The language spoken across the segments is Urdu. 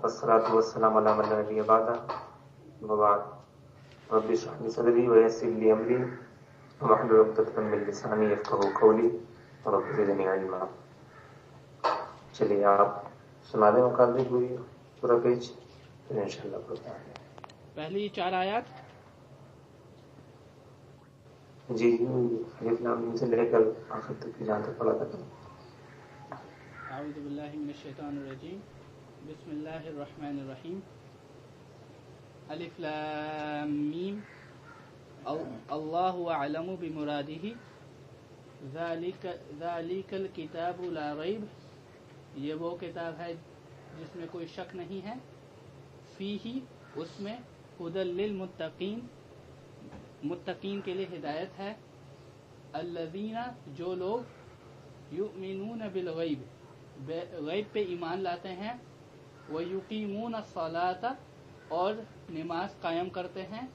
والصلاة والسلام على من لا نبي بعده وبعد رب اشرح لي صدري ويسر لي أمري واحلل عقدة من لساني يفقهوا قولي رب زدني علما. چلیے آپ سنا دیں مقابلے پورا پیج پھر انشاءاللہ پڑھتے ہیں. پہلی 4 آیات جی الف لام میم سے لے کر آخر تک کی جہاں تک پڑھا تھا. اعوذ باللہ من الشیطان الرجیم بسم اللہ الرحمن الرحیم الف لام میم اللہ اعلم بمرادہ ذالک الکتاب لا ریب، یہ وہ کتاب ہے جس میں کوئی شک نہیں ہے، فیہ اس میں، ھدی للمتقین متقین کے لیے ہدایت ہے، الذین جو لوگ یؤمنون بالغیب غیب پہ ایمان لاتے ہیں، ویقیمون الصلاۃ اور نماز قائم کرتے ہیں،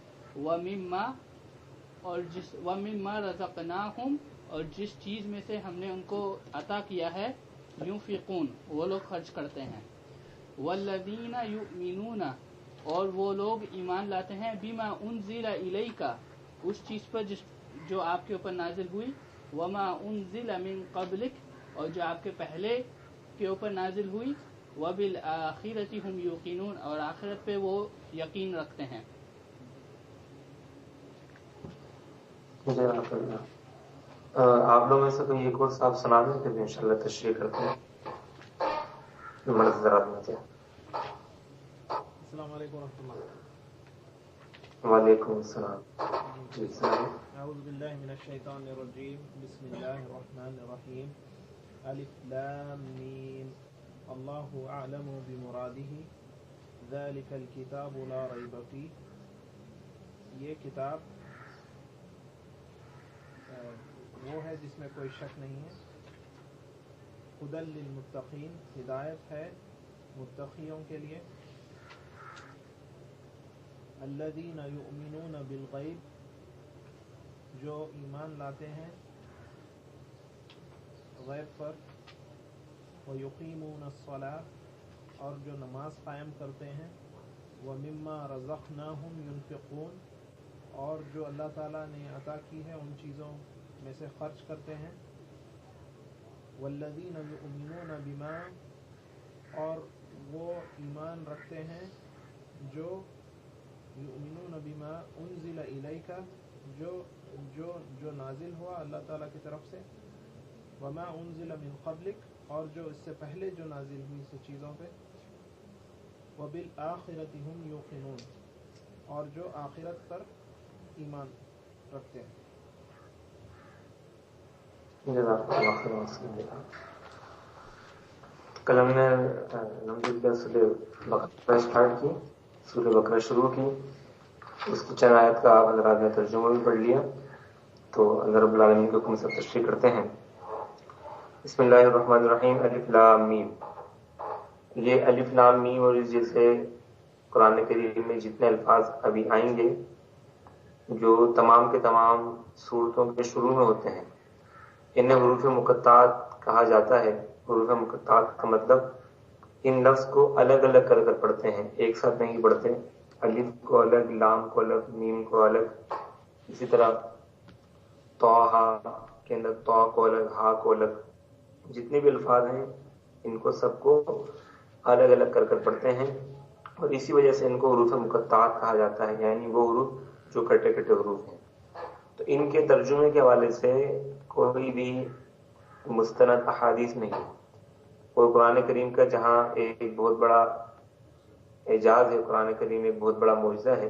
ومما رزقناہم اور جس چیز میں سے ہم نے ان کو عطا کیا ہے، ينفقون وہ لوگ خرچ کرتے ہیں، والذین یؤمنون اور وہ لوگ ایمان لاتے ہیں، بما انزل الیک اس چیز پر جو آپ کے اوپر نازل ہوئی، وما انزل من قبلک اور جو آپ کے پہلے کے اوپر نازل ہوئی، وبالآخرۃ هم یوقنون اور آخرت پہ وہ یقین رکھتے ہیں. آپ لوگ میں سے کوئی ایک اور صاحب سنا دیں پھر انشاءاللہ تشریح کرتے ہیں. مرض ذرات میں سے. السلام علیکم ورحمۃ اللہ. وعلیکم السلام. جی اعوذ باللہ من الشیطان الرجیم بسم اللہ الرحمن الرحیم الف لام میم اللہ اعلم بمرادہ ذالک الکتاب لا ریب فیہ، یہ کتاب وہ ہے جس میں کوئی شک نہیں ہے، ھدی للمتقین ہدایت ہے متقیوں کے لیے، الذین یؤمنون بالغیب جو ایمان لاتے ہیں غیب پر، ویقیمون الصلاۃ اور جو نماز قائم کرتے ہیں، ومما رزقناہم ینفقون اور جو اللہ تعالیٰ نے عطا کی ہے ان چیزوں میں سے خرچ کرتے ہیں، والذین یؤمنون بما اور وہ ایمان رکھتے ہیں جو یؤمنون بما انزل الیک جو نازل ہوا اللہ تعالیٰ کی طرف سے، وما انزل من قبلک اور جو اس سے پہلے جو نازل ہوئی سے چیزوں پہ، وبالآخرۃ هم یوقنون اور جو آخرت پر ایمان رکھتے ہیں. کل ہم نے سورہ بقرہ اسٹارٹ کی، سورہ بقرہ شروع کی، اس کی چند آیت کا آپ حضرات نے ترجمہ بھی پڑھ لیا، تو اللہ رب العالمین کے حکم سے تشریح کرتے ہیں. بسم اللہ الرحمن الرحیم الف لام میم. یہ الف لام میم اور اس جیسے قرآن کریم میں جتنے الفاظ ابھی آئیں گے جو تمام کے تمام صورتوں کے شروع میں ہوتے ہیں، انہیں حروف مقطعات کہا جاتا ہے. حروف مقطعات کا مطلب ان لفظ کو الگ الگ کر کر پڑھتے ہیں، ایک ساتھ نہیں پڑھتے. الف کو الگ، لام کو الگ، میم کو الگ. اسی طرح توحا کے اندر تو کو الگ، ہا کو الگ. جتنے بھی الفاظ ہیں ان کو سب کو الگ الگ کر کر پڑھتے ہیں، اور اسی وجہ سے ان کو حروف مقطعات کہا جاتا ہے، یعنی وہ حروف جو کٹے کٹے حروف ہیں. تو ان کے ترجمے کے حوالے سے کوئی بھی مستند احادیث نہیں. اور قرآن کریم کا جہاں ایک بہت بڑا اعجاز ہے، قرآن کریم ایک بہت بڑا معجزہ ہے،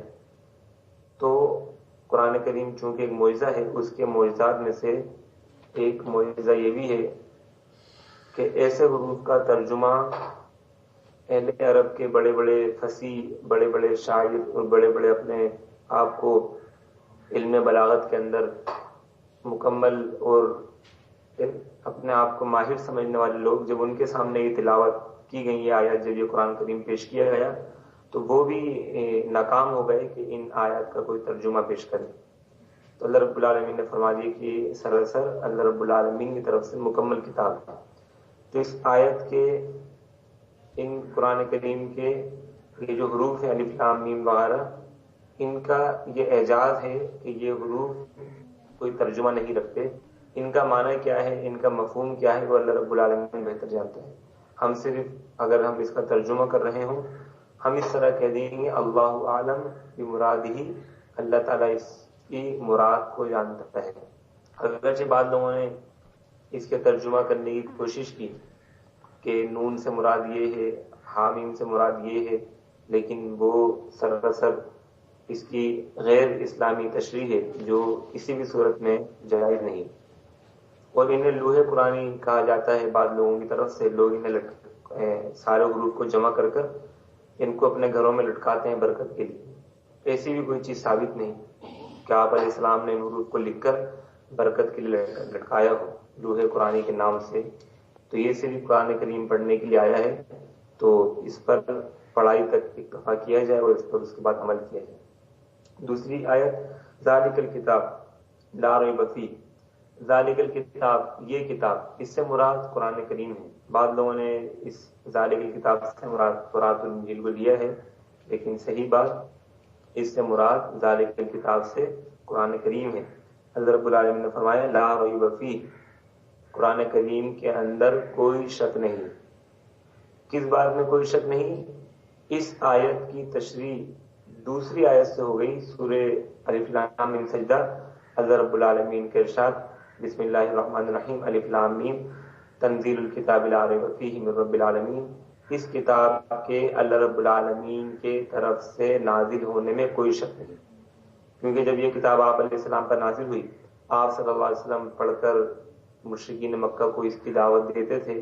تو قرآن کریم چونکہ ایک معجزہ ہے، اس کے معجزات میں سے ایک معجزہ یہ بھی ہے کہ ایسے حروف کا ترجمہ اہل عرب کے بڑے بڑے فصیح، بڑے بڑے شاعر اور بڑے بڑے اپنے آپ کو علم بلاغت کے اندر مکمل اور اپنے آپ کو ماہر سمجھنے والے لوگ جب ان کے سامنے یہ تلاوت کی گئی یہ آیات، جب یہ قرآن کریم پیش کیا گیا تو وہ بھی ناکام ہو گئے کہ ان آیات کا کوئی ترجمہ پیش کرے. تو اللہ رب العالمین نے فرما دیا کہ سراسر اللہ رب العالمین کی طرف سے مکمل کتاب ہے. تو اس آیت کے ان قرآن کریم کے یہ جو حروف ہیں الف لام میم وغیرہ، ان کا یہ اعجاز ہے کہ یہ حروف کوئی ترجمہ نہیں رکھتے. ان کا معنی کیا ہے، ان کا مفہوم کیا ہے، وہ اللہ رب العالمین بہتر جانتے ہیں. ہم صرف اگر ہم اس کا ترجمہ کر رہے ہوں، ہم اس طرح کہہ دیں گے اللہ عالم بمرادہ، اللہ تعالیٰ اس کی مراد کو جانتا ہے. اگرچہ بعض لوگوں نے اس کے ترجمہ کرنے کی کوشش کی کہ نون سے مراد یہ ہے، حامیم سے مراد یہ ہے، لیکن وہ سراسر اس کی غیر اسلامی تشریح ہے جو کسی بھی صورت میں جائز نہیں. اور انہیں لوح قرآنی کہا جاتا ہے بعض لوگوں کی طرف سے. لوگ انہیں سارے حروف کو جمع کر کر ان کو اپنے گھروں میں لٹکاتے ہیں برکت کے لیے. ایسی بھی کوئی چیز ثابت نہیں کہ آپ علیہ السلام نے حروف کو لکھ کر برکت کے لیے لٹکایا ہو لوح قرآنی کے نام سے. تو یہ صرف قرآن کریم پڑھنے کے لیے آیا ہے، تو اس پر پڑھائی تک اکتفا کیا جائے اور اس پر اس کے بعد عمل کیا جائے. دوسری آیت ذالک الکتاب لا ریب فیہ، ذالک الکتاب یہ کتاب، اس سے مراد قرآن کریم ہے. بعض لوگوں نے اس ذالک الکتاب سے مراد توراۃ الانجیل کو لیا ہے، لیکن صحیح بات اس سے مراد ذالک الکتاب سے قرآن کریم ہے. اللہ رب العالمین نے فرمایا لا ریب فیہ، قرآن کریم کے اندر کوئی شک نہیں. کس بات میں کوئی شک نہیں؟ اس آیت کی تشریح دوسری آیت سے ہو گئی، سورہ الف لام میم سجدہ. اللہ رب العالمین کے ارشاد بسم اللہ الرحمن الرحیم الف لام میم تنزیل الکتاب لا ریب فیہ من رب العالمین. اس کتاب کے اللہ رب العالمین کے طرف سے نازل ہونے میں کوئی شک نہیں. کیونکہ جب یہ کتاب آپ علیہ السلام پر نازل ہوئی، آپ صلی اللہ علیہ وسلم پڑھ کر مشرکین مکہ کو اس کی دعوت دیتے تھے،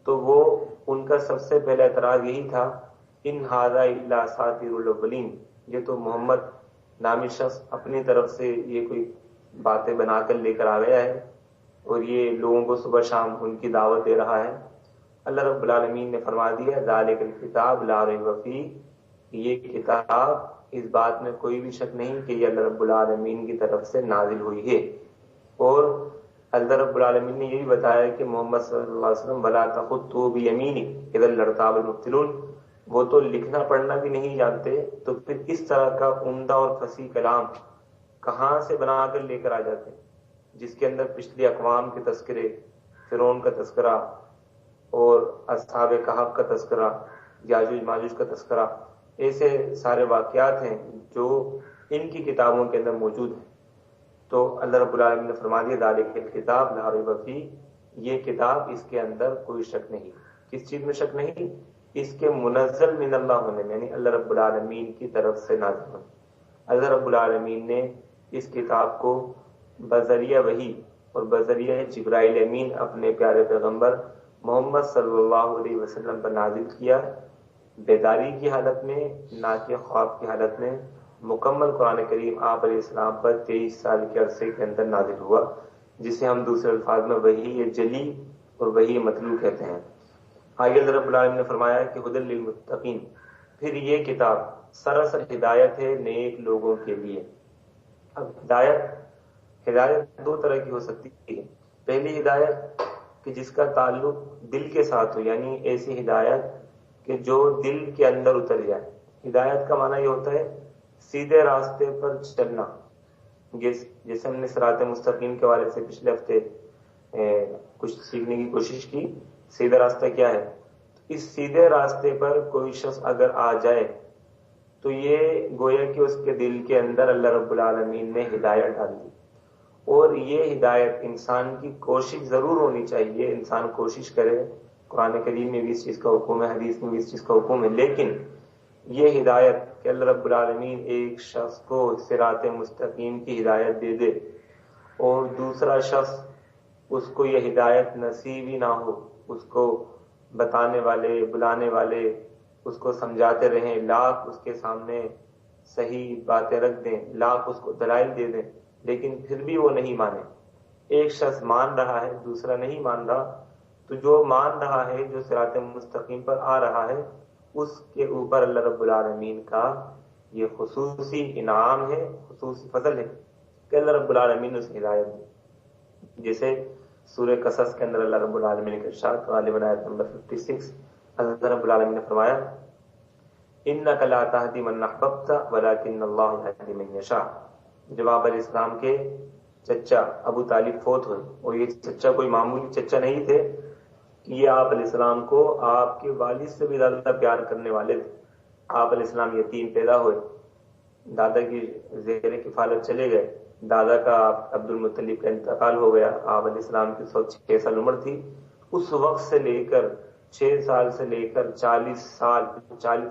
تو وہ ان کا سب سے پہلا اعتراض یہی تھا ان ھذا الا اساطیر الاولین، یہ تو محمد نامی شخص اپنی طرف سے یہ کوئی باتیں بنا کر لے کر آ گیا ہے اور یہ لوگوں کو صبح شام ان کی دعوت دے رہا ہے. اللہ رب العالمین نے فرما دیا ذالک الکتاب لا ریب فیہ، یہ کتاب اس بات میں کوئی بھی شک نہیں کہ یہ اللہ رب العالمین کی طرف سے نازل ہوئی ہے. اور اللہ رب العالمین نے یہ بھی بتایا کہ محمد صلی اللہ علیہ وسلم ولا تخطوا بیمینک اذا لارتاب المبطلون، وہ تو لکھنا پڑھنا بھی نہیں جانتے، تو پھر اس طرح کا عمدہ اور فصیح کلام کہاں سے بنا کر لے کر آ جاتے ہیں جس کے اندر پچھلی اقوام کے تذکرے، فرعون کا تذکرہ اور اصحاب کہف کا تذکرہ، یاجوج ماجوج کا تذکرہ، ایسے سارے واقعات ہیں جو ان کی کتابوں کے اندر موجود ہیں. تو اللہ رب العالمین نے فرما دیا ذالک الکتاب لا ریب فیہ، یہ کتاب اس کے اندر کوئی شک نہیں. کس چیز میں شک نہیں؟ اس کے منزل من اللہ ہونے میں، یعنی اللہ رب العالمین کی طرف سے نازل ہونے. اللہ رب العالمین نے اس کتاب کو بذریعہ وحی اور بذریعہ جبرائیل امین اپنے پیارے پیغمبر محمد صلی اللہ علیہ وسلم پر نازل کیا، بیداری کی حالت میں، نہ کہ خواب کی حالت میں. مکمل قرآن کریم آپ علیہ السلام پر 23 سال کے عرصے کے اندر نازل ہوا، جسے ہم دوسرے الفاظ میں وحی جلی اور وحی مطلوع کہتے ہیں. آگے اللہ رب العالمین نے فرمایا کہ ہدی للمتقین، پھر یہ کتاب سراسر ہدایت ہے نیک لوگوں کے لیے. اب ہدایت دو طرح کی ہو سکتی ہے. پہلی ہدایت کہ جس کا تعلق دل کے ساتھ ہو، یعنی ایسی ہدایت کہ جو دل کے اندر اتر جائے. ہدایت کا معنی یہ ہوتا ہے سیدھے راستے پر چلنا. جیسے ہم نے صراط مستقیم کے حوالے سے پچھلے ہفتے کچھ سیکھنے کی کوشش کی. سیدھا راستہ کیا ہے؟ اس سیدھے راستے پر کوئی شخص اگر آ جائے تو یہ گویا کہ اس کے دل کے اندر اللہ رب العالمین نے ہدایت ڈال دی. اور یہ ہدایت انسان کی کوشش ضرور ہونی چاہیے، انسان کوشش کرے. قرآن کریم میں بھی اس چیز کا حکم ہے، حدیث میں بھی اس چیز کا حکم ہے. لیکن یہ ہدایت کہ اللہ رب العالمین ایک شخص کو صراط مستقیم کی ہدایت دے دے اور دوسرا شخص اس کو یہ ہدایت نصیب ہی نہ ہو، اس کو بتانے والے، بلانے والے اس کو سمجھاتے رہیں، لاکھ اس کے سامنے صحیح باتیں رکھ دیں، لاکھ اس کو دلائل دے دیں، لیکن پھر بھی وہ نہیں مانے. ایک شخص مان رہا ہے، دوسرا نہیں مان رہا، تو جو مان رہا ہے، جو صراط مستقیم پر آ رہا ہے، اس کے اوپر اللہ رب العالمین کا یہ خصوصی انعام ہے، خصوصی فضل ہے کہ اللہ رب العالمین نے اس کی ہدایت دی. جیسے سورہ قصص کے اندر اللہ رب العالمین کے ارشاد غالباً آیت نمبر 56 اللہ رب العالمین نے فرمایا انک لا تہدی من احببت ولکن اللہ یہدی من یشاء. جب آپ علیہ السلام کے چچا ابو طالب فوت ہوئے، اور یہ چچا کوئی معمولی چچا نہیں تھے، یہ آپ علیہ السلام کو آپ کے والد سے بھی زیادہ پیار کرنے والے تھے. آپ علیہ السلام یتیم پیدا ہوئے، دادا کی زیر کفالت چلے گئے، دادا کا عبد المطلب کا انتقال ہو گیا. آپ علیہ السلام کی 6 سال عمر تھی. اس وقت سے لے کر 6 سال سے لے کر 40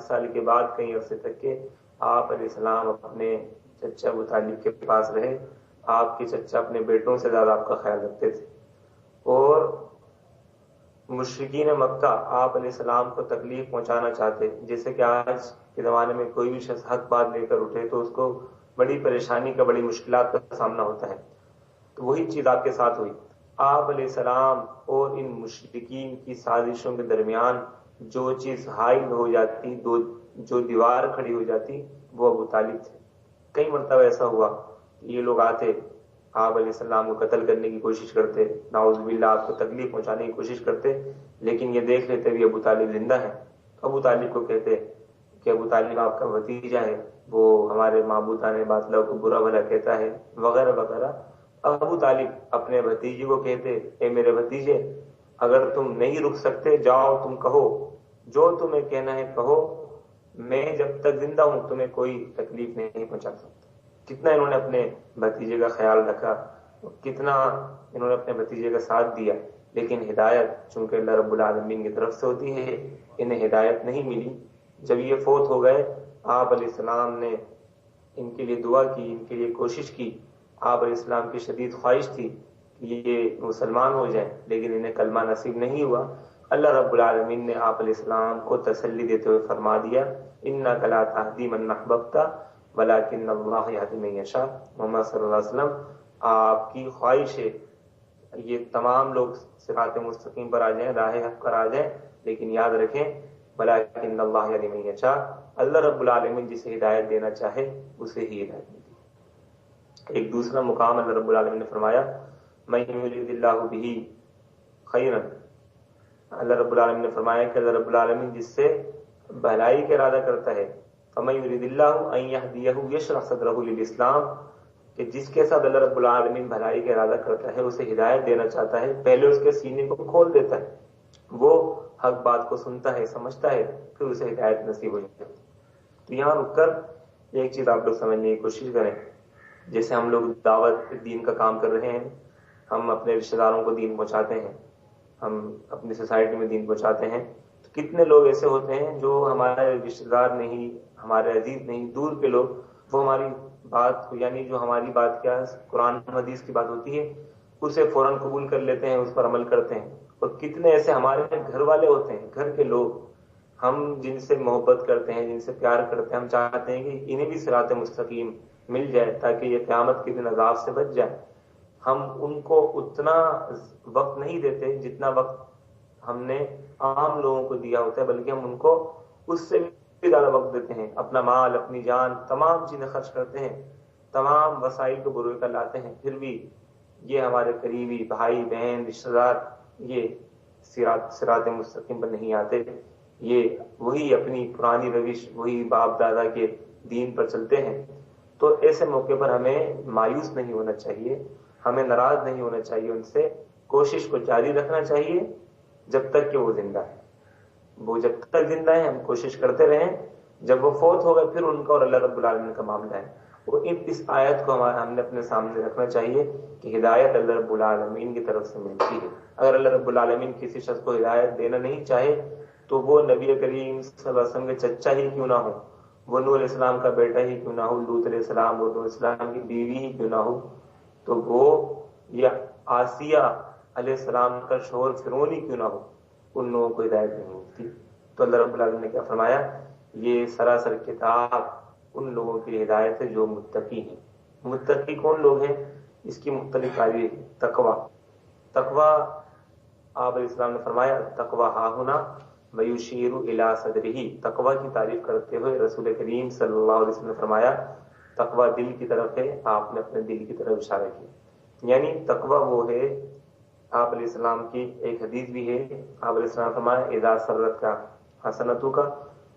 سال کے بعد کئی عرصے تک کے آپ علیہ السلام اپنے چچا ابو طالب کے پاس رہے. آپ کے چچا اپنے بیٹوں سے زیادہ آپ کا خیال رکھتے تھے. اور مشرکین مکہ آپ علیہ السلام کو تکلیف پہنچانا چاہتے، جیسے کہ آج کے زمانے میں کوئی بھی شخص حق بات لے کر اٹھے تو اس کو بڑی پریشانی کا، بڑی مشکلات کا سامنا ہوتا ہے. تو وہی چیز آپ کے ساتھ ہوئی. آپ علیہ السلام اور ان مشرکین کی سازشوں کے درمیان جو چیز حائل ہو جاتی، جو دیوار کھڑی ہو جاتی، وہ ابو طالب تھے. کئی مرتبہ ایسا ہوا کہ یہ لوگ آتے، آپ علیہ السلام کو قتل کرنے کی کوشش کرتے، نعوذ باللہ آپ کو تکلیف پہنچانے کی کوشش کرتے، لیکن یہ دیکھ لیتے بھی ابو طالب زندہ ہے. ابو طالب کو کہتے کہ ابو طالب آپ کا بھتیجا ہے، وہ ہمارے معبودان باطلہ کو برا بھلا کہتا ہے، وغیرہ وغیرہ. ابو طالب اپنے بھتیجے کو کہتے اے میرے بھتیجے، اگر تم نہیں رک سکتے جاؤ، تم کہو، جو تمہیں کہنا ہے کہو، میں جب تک زندہ ہوں تمہیں کوئی تکلیف نہیں پہنچا سکتا. کتنا انہوں نے اپنے بھتیجے کا خیال رکھا، کتنا انہوں نے اپنے بھتیجے کا ساتھ دیا. لیکن ہدایت چونکہ اللہ رب العالمین کی طرف سے ہوتی ہے، انہیں ہدایت نہیں ملی. جب یہ فوت ہو گئے، آپ علیہ السلام نے ان کے لیے دعا کی، ان کے لیے کوشش کی. آپ علیہ السلام کی شدید خواہش تھی کہ یہ مسلمان ہو جائیں، لیکن انہیں کلمہ نصیب نہیں ہوا. اللہ رب العالمین نے آپ علیہ السلام کو تسلی دیتے ہوئے فرما دیا انک لا تہدی من احببت ولکن اللہ یہدی من یشاء. محمد صلی اللہ علیہ وسلم، آپ کی خواہش ہے یہ تمام لوگ صراط مستقیم پر آ جائیں، راہ حق پر آ جائیں، لیکن یاد رکھیں ولکن اللہ یہدی من یشاء، اللہ رب العالمین جسے ہدایت دینا چاہے اسے ہی ہدایت ملتی. ایک دوسرا مقام اللہ رب العالمین نے فرمایا من یرید اللہ بہ خیرا. اللہ رب العالمین نے فرمایا کہ اللہ رب العالمین جس سے بھلائی کا ارادہ کرتا ہے، فمن یرید اللہ ان یہدیہ یشرح صدرہ للاسلام، کہ جس کے ساتھ اللہ رب العالمین بھلائی کا ارادہ کرتا ہے، اسے ہدایت دینا چاہتا ہے، پہلے اس کے سینے کو کھول دیتا ہے، وہ حق بات کو سنتا ہے، سمجھتا ہے، پھر اسے ہدایت نصیب ہو جاتی ہے. تو یہاں رک کر ایک چیز آپ لوگ سمجھنے کی کوشش کریں. جیسے ہم لوگ دعوت دین کا کام کر رہے ہیں، ہم اپنے رشتہ داروں کو دین پہنچاتے ہیں، ہم اپنی سوسائٹی میں دین پہنچاتے ہیں، تو کتنے لوگ ایسے ہوتے ہیں جو ہمارے رشتہ دار نہیں، ہمارے عزیز نہیں، دور کے لوگ، وہ ہماری بات کو، یعنی جو ہماری بات کیا قرآن حدیث کی بات ہوتی ہے، اسے فوراً قبول کر لیتے ہیں، اس پر عمل کرتے ہیں. اور کتنے ایسے ہمارے گھر والے ہوتے ہیں، گھر کے لوگ، ہم جن سے محبت کرتے ہیں، جن سے پیار کرتے ہیں، ہم چاہتے ہیں کہ انہیں بھی صراط مستقیم مل جائے تاکہ یہ قیامت کے دن عذاب سے بچ جائے. ہم ان کو اتنا وقت نہیں دیتے جتنا وقت ہم نے عام لوگوں کو دیا ہوتا ہے، بلکہ ہم ان کو اس سے بھی زیادہ وقت دیتے ہیں. اپنا مال، اپنی جان، تمام چیزیں خرچ کرتے ہیں، تمام وسائل کو بروئے کر لاتے ہیں، پھر بھی یہ ہمارے قریبی بھائی بہن رشتہ دار یہ صراط مستقیم پر نہیں آتے. یہ وہی اپنی پرانی روش، وہی باپ دادا کے دین پر چلتے ہیں. تو ایسے موقع پر ہمیں مایوس نہیں ہونا چاہیے، ہمیں ناراض نہیں ہونا چاہیے، ان سے کوشش کو جاری رکھنا چاہیے جب تک کہ وہ زندہ ہے. وہ جب تک زندہ ہے ہم کوشش کرتے رہیں، جب وہ فوت ہو گئے پھر ان کا اور اللہ رب العالمین کا معاملہ ہے. وہ اس آیت کو ہم نے اپنے سامنے رکھنا چاہیے کہ ہدایت اللہ رب العالمین کی طرف سے ملتی ہے. اگر اللہ رب العالمین کسی شخص کو ہدایت دینا نہیں چاہے تو وہ نبی کریم صلی اللہ علیہ وسلم کے چچا ہی کیوں نہ ہو، وہ نوح علیہ السلام کا بیٹا ہی کیوں نہ ہو، لوط علیہ السلام اور نوح علیہ السلام کی بیوی ہی کیوں نہ ہو، تو وہ یا آسیہ علیہ السلام کا شوہر فرعون ہی کیوں نہ ہو، ان لوگوں کو ہدایت نہیں ملتی. تو اللہ رب العالمین نے کیا فرمایا، یہ سراسر کتاب ان لوگوں کی ہدایت ہے جو متقی ہیں. متقی کون لوگ ہیں؟ اس کی مختلف تعریف. تقوی آپ علیہ السلام نے فرمایا تقوی ہاہنا ویشیر الی صدرہ. تقوی کی تعریف کرتے ہوئے رسول کریم صلی اللہ علیہ وسلم نے فرمایا تقوی دل کی طرف ہے. آپ نے اپنے دل کی طرف اشارہ کیا. یعنی تقوی وہ ہے، آپ علیہ السلام کی ایک حدیث بھی ہے، آپ علیہ السلام فرمایا اذا سرت کا حسنتو کا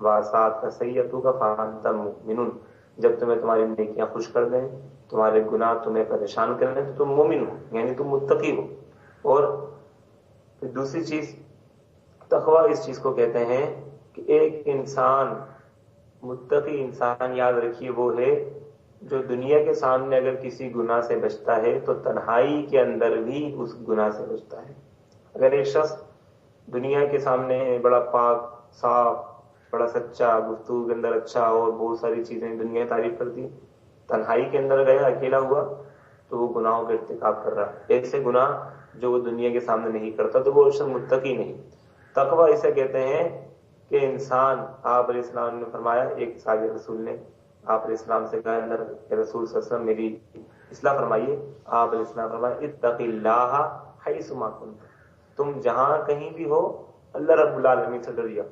واسات کا سیئتو کا فانت مؤمنون، جب تمہیں تمہاری نیکیاں خوش کر دیں، تمہارے گناہ تمہیں پریشان کریں تو تم مومن ہو، یعنی تم متقی ہو۔ اور پھر دوسری چیز تقویٰ اس چیز کو کہتے ہیں کہ ایک انسان، متقی انسان یاد رکھیے وہ ہے جو دنیا کے سامنے اگر کسی گناہ سے بچتا ہے تو تنہائی کے اندر بھی اس گناہ سے بچتا ہے۔ اگر ایک شخص دنیا کے سامنے بڑا پاک صاف، بڑا سچا، گفتگو کے اندر اچھا اور بہت ساری چیزیں دنیا تعریف کرتی، تنہائی کے اندر گیا اکیلا ہوا تو وہ گناہوں کا ارتکاب کر رہا ہے، ایسے گناہ جو وہ دنیا کے سامنے نہیں کرتا تو وہ شخص متقی نہیں۔ تقویٰ اسے کہتے ہیں کہ انسان، آپ علیہ السلام نے فرمایا، ایک صحابی رسول نے آپ علیہ السلام سے کہا اللہ رسول صلی اللہ علیہ وسلم میری اصلاح فرمائیے، آپ علیہ السلام فرمایا اتق اللہ حیث ما کنت، تم جہاں کہیں بھی ہو اللہ رب العالمین سے ڈر جاؤ۔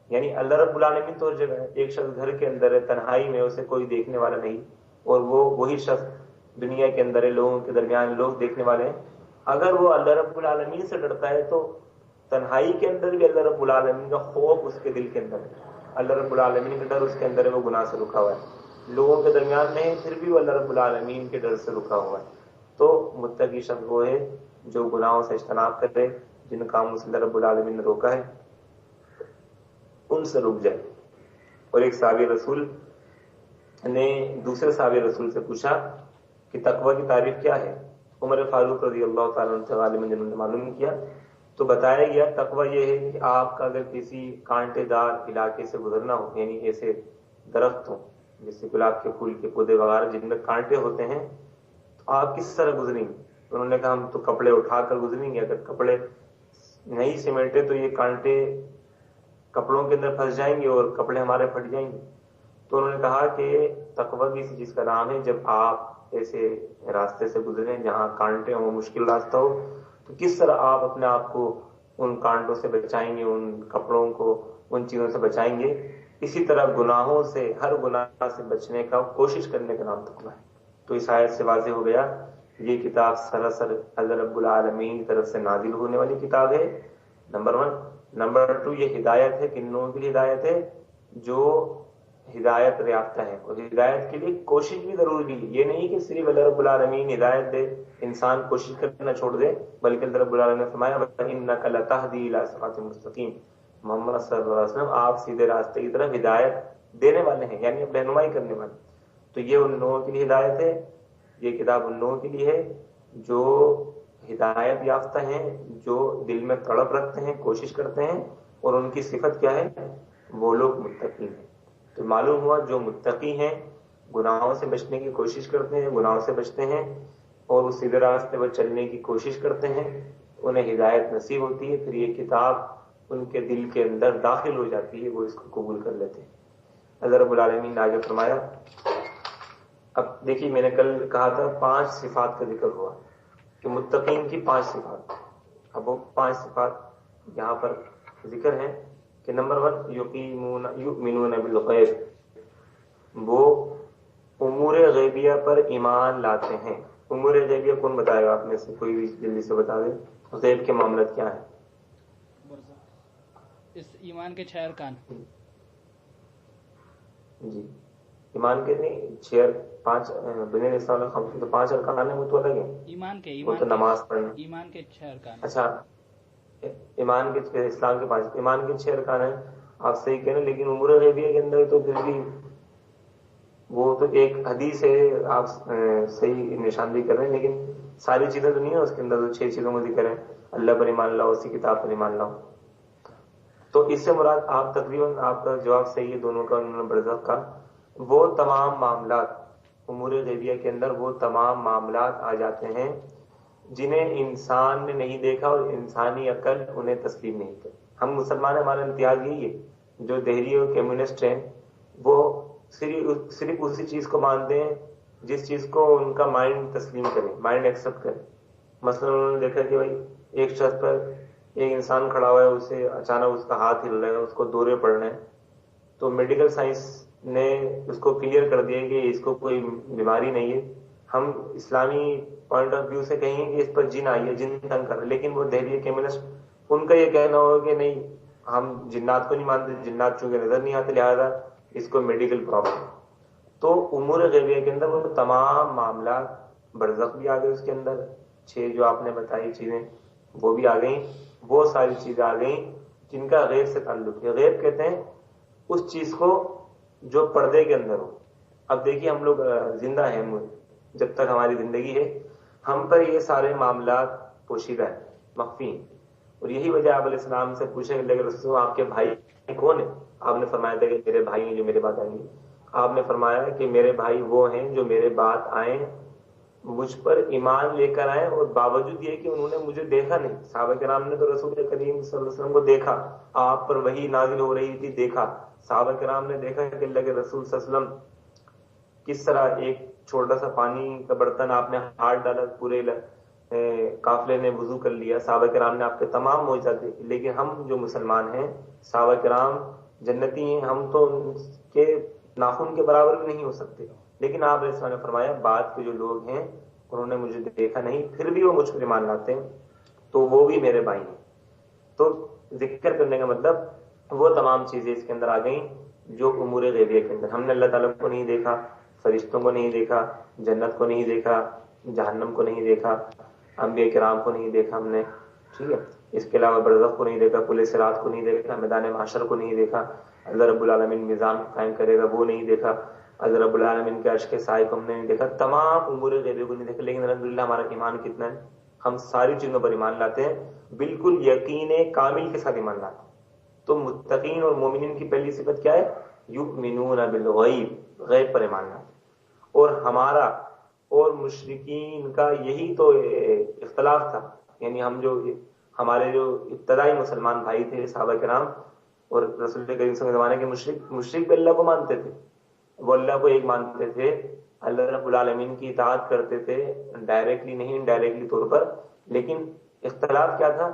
یعنی اللہ رب العالمین تو ہر جگہ ہے، ایک شخص گھر کے اندر ہے تنہائی میں، اسے کوئی دیکھنے والا نہیں، اور وہی شخص دنیا کے اندر ہے، لوگوں کے درمیان لوگ دیکھنے والے ہیں، اگر وہ اللہ رب العالمین سے ڈرتا ہے تو تنہائی کے اندر بھی اللہ رب العالمین کا خوف اس کے دل کے اندر ہے، اللہ رب العالمین کا ڈر اس کے اندر ہے، وہ گناہ سے رکا ہوا ہے، لوگوں کے درمیان میں پھر بھی وہ اللہ رب العالمین کے ڈر سے رکا ہوا ہے۔ تو متقی شخص وہ ہے جو گناہوں سے اجتناب کرے، جن کاموں سے اللہ رب العالمین نے روکا ہے ان سے رک جائے۔ اور ایک صحابی رسول نے دوسرے صحابی رسول سے پوچھا کہ تقوی کی تعریف کیا ہے؟ عمر فاروق رضی اللہ تعالیٰ عنہ سے غالباً جنہوں نے معلوم کیا تو بتایا گیا تقوی یہ ہے کہ آپ کا اگر کسی کانٹے دار علاقے سے گزرنا ہو، یعنی ایسے درخت ہوں جیسے گلاب کے پھول کے پودے وغیرہ جن میں کانٹے ہوتے ہیں، تو آپ کس طرح گزریں گے؟ انہوں نے کہا ہم تو کپڑے اٹھا کر گزریں گے، اگر کپڑے نہیں سمیٹے تو یہ کانٹے کپڑوں کے اندر پھنس جائیں گے اور کپڑے ہمارے پھٹ جائیں گے۔ تو انہوں نے کہا کہ تقوی بھی اسی چیز کا نام ہے، جب آپ ایسے راستے سے گزریں جہاں کانٹے ہوں، مشکل راستہ ہو، تو کس طرح آپ اپنے آپ کو ان کانٹوں سے بچائیں گے، ان کپڑوں کو ان چیزوں سے بچائیں گے، اسی طرح گناہوں سے، ہر گناہ سے بچنے کا کوشش کرنے کا نام تقوی ہے۔ تو اس آیت سے واضح ہو گیا یہ کتاب سراسر اللہ رب العالمین کی طرف سے نازل ہونے والی کتاب ہے، نمبر 1۔ نمبر 2 یہ ہدایت ہے، کن لوگوں کے لیے ہدایت ہے؟ جو ہدایت یافتہ ہے، اور ہدایت کے لیے کوشش بھی ضروری ہے، یہ نہیں کہ صرف اللہ رب العالمین ہدایت دے انسان کوشش کرنا چھوڑ دے، بلکہ اللہ رب العالمین نے فرمایا وَإِنَّكَ لَتَهْدِي إِلَىٰ صِرَاطٍ مُسْتَقِيمٍ، محمد صلی اللہ علیہ وسلم آپ سیدھے راستے کی طرف ہدایت دینے والے ہیں، یعنی اب رہنمائی کرنے والے۔ تو یہ ان لوگوں کے لیے ہدایت ہے، یہ کتاب ان لوگوں کے لیے ہے جو ہدایت یافتہ ہیں، جو دل میں تڑپ رکھتے ہیں، کوشش کرتے ہیں، اور ان کی صفت کیا ہے؟ وہ لوگ متقی ہیں۔ تو معلوم ہوا جو متقی ہیں گناہوں سے بچنے کی کوشش کرتے ہیں، گناہوں سے بچتے ہیں اور اس سیدھے راستے پر چلنے کی کوشش کرتے ہیں، انہیں ہدایت نصیب ہوتی ہے، پھر یہ کتاب ان کے دل کے اندر داخل ہو جاتی ہے، وہ اس کو قبول کر لیتے ہیں۔ اللہ رب العالمین نے آگے فرمایا، اب دیکھیے میں نے کل کہا تھا 5 صفات کا ذکر ہوا کہ متقین کی 5 صفات، اب وہ 5 صفات یہاں پر ذکر ہیں کہ نمبر 1 یؤمنون بالغیب، وہ امور غیبیہ پر ایمان لاتے ہیں۔ امور غیبیہ کون بتائے گا آپ میں سے؟ کوئی بھی جلدی سے بتا دے، غیب کے معاملات کیا ہیں؟ اس ایمان کے 6 ارکان۔ جی ایمان کے نہیں 5 بنیاد اسلام الخمس کے تو 5 ارکان ہیں، وہ تو الگ ہیں، ایمان کے وہ تو نماز پڑھنا۔ ایمان کے 6 ارکان۔ اچھا ایمان کے، اسلام کے 5، ایمان کے 6 ارکان ہیں، آپ صحیح کہہ رہے ہیں، لیکن امور غیبیہ کے اندر تو پھر بھی وہ تو ایک حدیث ہے، آپ صحیح نشاندہی کر رہے ہیں، لیکن ساری چیزیں تو نہیں ہے اس کے اندر، تو 6 چیزوں کو ذکر ہے، اللہ پر ایمان لاؤ، اسی کتاب پر ایمان لاؤ۔ تو اس سے مراد آپ تقریباً آپ کا جواب صحیح ہے دونوں کا، انہوں نے برزخ کا، وہ تمام معاملات امور غیبیہ کے اندر وہ تمام معاملات آ جاتے ہیں جنہیں انسان نے نہیں دیکھا اور انسانی عقل انہیں تسلیم نہیں کرتی۔ ہم مسلمان، ہمارا امتیاز یہی ہے، جو دہری اور کمیونسٹ ہیں وہ صرف اسی چیز کو مانتے ہیں جس چیز کو ان کا مائنڈ تسلیم کرے، مائنڈ ایکسپٹ کرے۔ مثلا انہوں نے دیکھا کہ بھائی ایک شخص پر ایک انسان کھڑا ہوا ہے، اسے اچانک اس کا ہاتھ ہل رہا ہے، اس کو دورے پڑ رہے ہیں، تو میڈیکل سائنس نے اس کو کلیئر کر دیا کہ اس کو کوئی بیماری نہیں ہے۔ ہم اسلامی پوائنٹ آف ویو سے کہیں گے کہ اس پر جن آئی ہے، جن تنگ کر رہا ہے، لیکن وہ دہلی کمیونسٹ ان کا یہ کہنا ہوگا کہ نہیں ہم جنات کو نہیں مانتے، جنات چونکہ نظر نہیں آتے لہذا اس کو میڈیکل پرابلم. تو امور غیبیہ کے اندر وہ تمام معاملات، برزخ بھی آ گئے اس کے اندر، 6 جو آپ نے بتائی چیزیں وہ بھی آ گئیں، وہ ساری چیزیں آ گئیں جن کا غیب سے تعلق ہے. غیب کہتے ہیں اس چیز کو جو پردے کے اندر ہو. اب دیکھیے ہم لوگ زندہ ہیں، جب تک ہماری زندگی ہے ہم پر یہ سارے معاملات پوشیدہ ہیں، مخفی ہیں. اور یہی وجہ آپ علیہ السلام سے پوچھیں گے کہ رسول آپ کے بھائی کون ہیں؟ آپ نے فرمایا تھا کہ میرے بھائی ہیں جو میرے بعد آئیں گے. آپ نے فرمایا کہ میرے بھائی وہ ہیں جو میرے بعد آئیں، مجھ پر ایمان لے کر آئیں، اور باوجود یہ کہ انہوں نے مجھے دیکھا نہیں. صحابہ کرام نے تو رسول کریم صلی اللہ علیہ وسلم کو دیکھا، آپ پر وحی نازل ہو رہی تھی، دیکھا. صحابہ کرام نے دیکھا کہ اللہ کے رسول صلی اللہ علیہ وسلم کس طرح ایک چھوٹا سا پانی کا برتن آپ نے ہاتھ ڈالا، پورے قافلے نے وضو کر لیا. صحابہ کرام نے آپ کے تمام معجزات دیکھے. لیکن ہم جو مسلمان ہیں، صحابہ کرام جنتی ہیں، ہم تو ان کے ناخن کے برابر بھی نہیں ہو سکتے. لیکن آپ نے فرمایا بعد کے جو لوگ ہیں انہوں نے مجھے دیکھا نہیں، پھر بھی وہ مجھ پر ایمان لاتے ہیں، تو وہ بھی میرے بھائی ہیں. تو ذکر کرنے کا مطلب وہ تمام چیزیں اس کے اندر آ گئیں جو امور غیبیہ کے اندر. ہم نے اللہ تعالیٰ کو نہیں دیکھا، فرشتوں کو نہیں دیکھا، جنت کو نہیں دیکھا، جہنم کو نہیں دیکھا، انبیاء کرام کو نہیں دیکھا ہم نے، ٹھیک ہے. اس کے علاوہ برزخ کو نہیں دیکھا، پل صراط کو نہیں دیکھا، میدان محشر کو نہیں دیکھا، اللہ رب العالمین نظام قائم کرے گا وہ نہیں دیکھا، اللہ رب العالمین کے عرش کے سائے کو ہم نے نہیں دیکھا. تمام امور غیبی کو نہیں دیکھا. لیکن الحمدللہ ہمارا ایمان کتنا ہے، ہم ساری چیزوں پر ایمان لاتے ہیں، بالکل یقین کامل کے ساتھ ایمان لاتے ہیں. تو متقین اور مومنین کی پہلی صفت کیا ہے؟ یؤمنون بالغیب، غیب پر ایمان لاتے ہیں. اور ہمارا اور مشرکین کا یہی تو اختلاف تھا. یعنی ہمارے جو ابتدائی مسلمان بھائی تھے صحابہ کرام اور رسول کریم صلی اللہ علیہ وسلم کے زمانے کے مشرک بھی اللہ کو مانتے تھے، وہ اللہ کو ایک مانتے تھے، اللہ رب العالمین کی اطاعت کرتے تھے، ڈائریکٹلی نہیں انڈائریکٹلی طور پر. لیکن اختلاف کیا تھا؟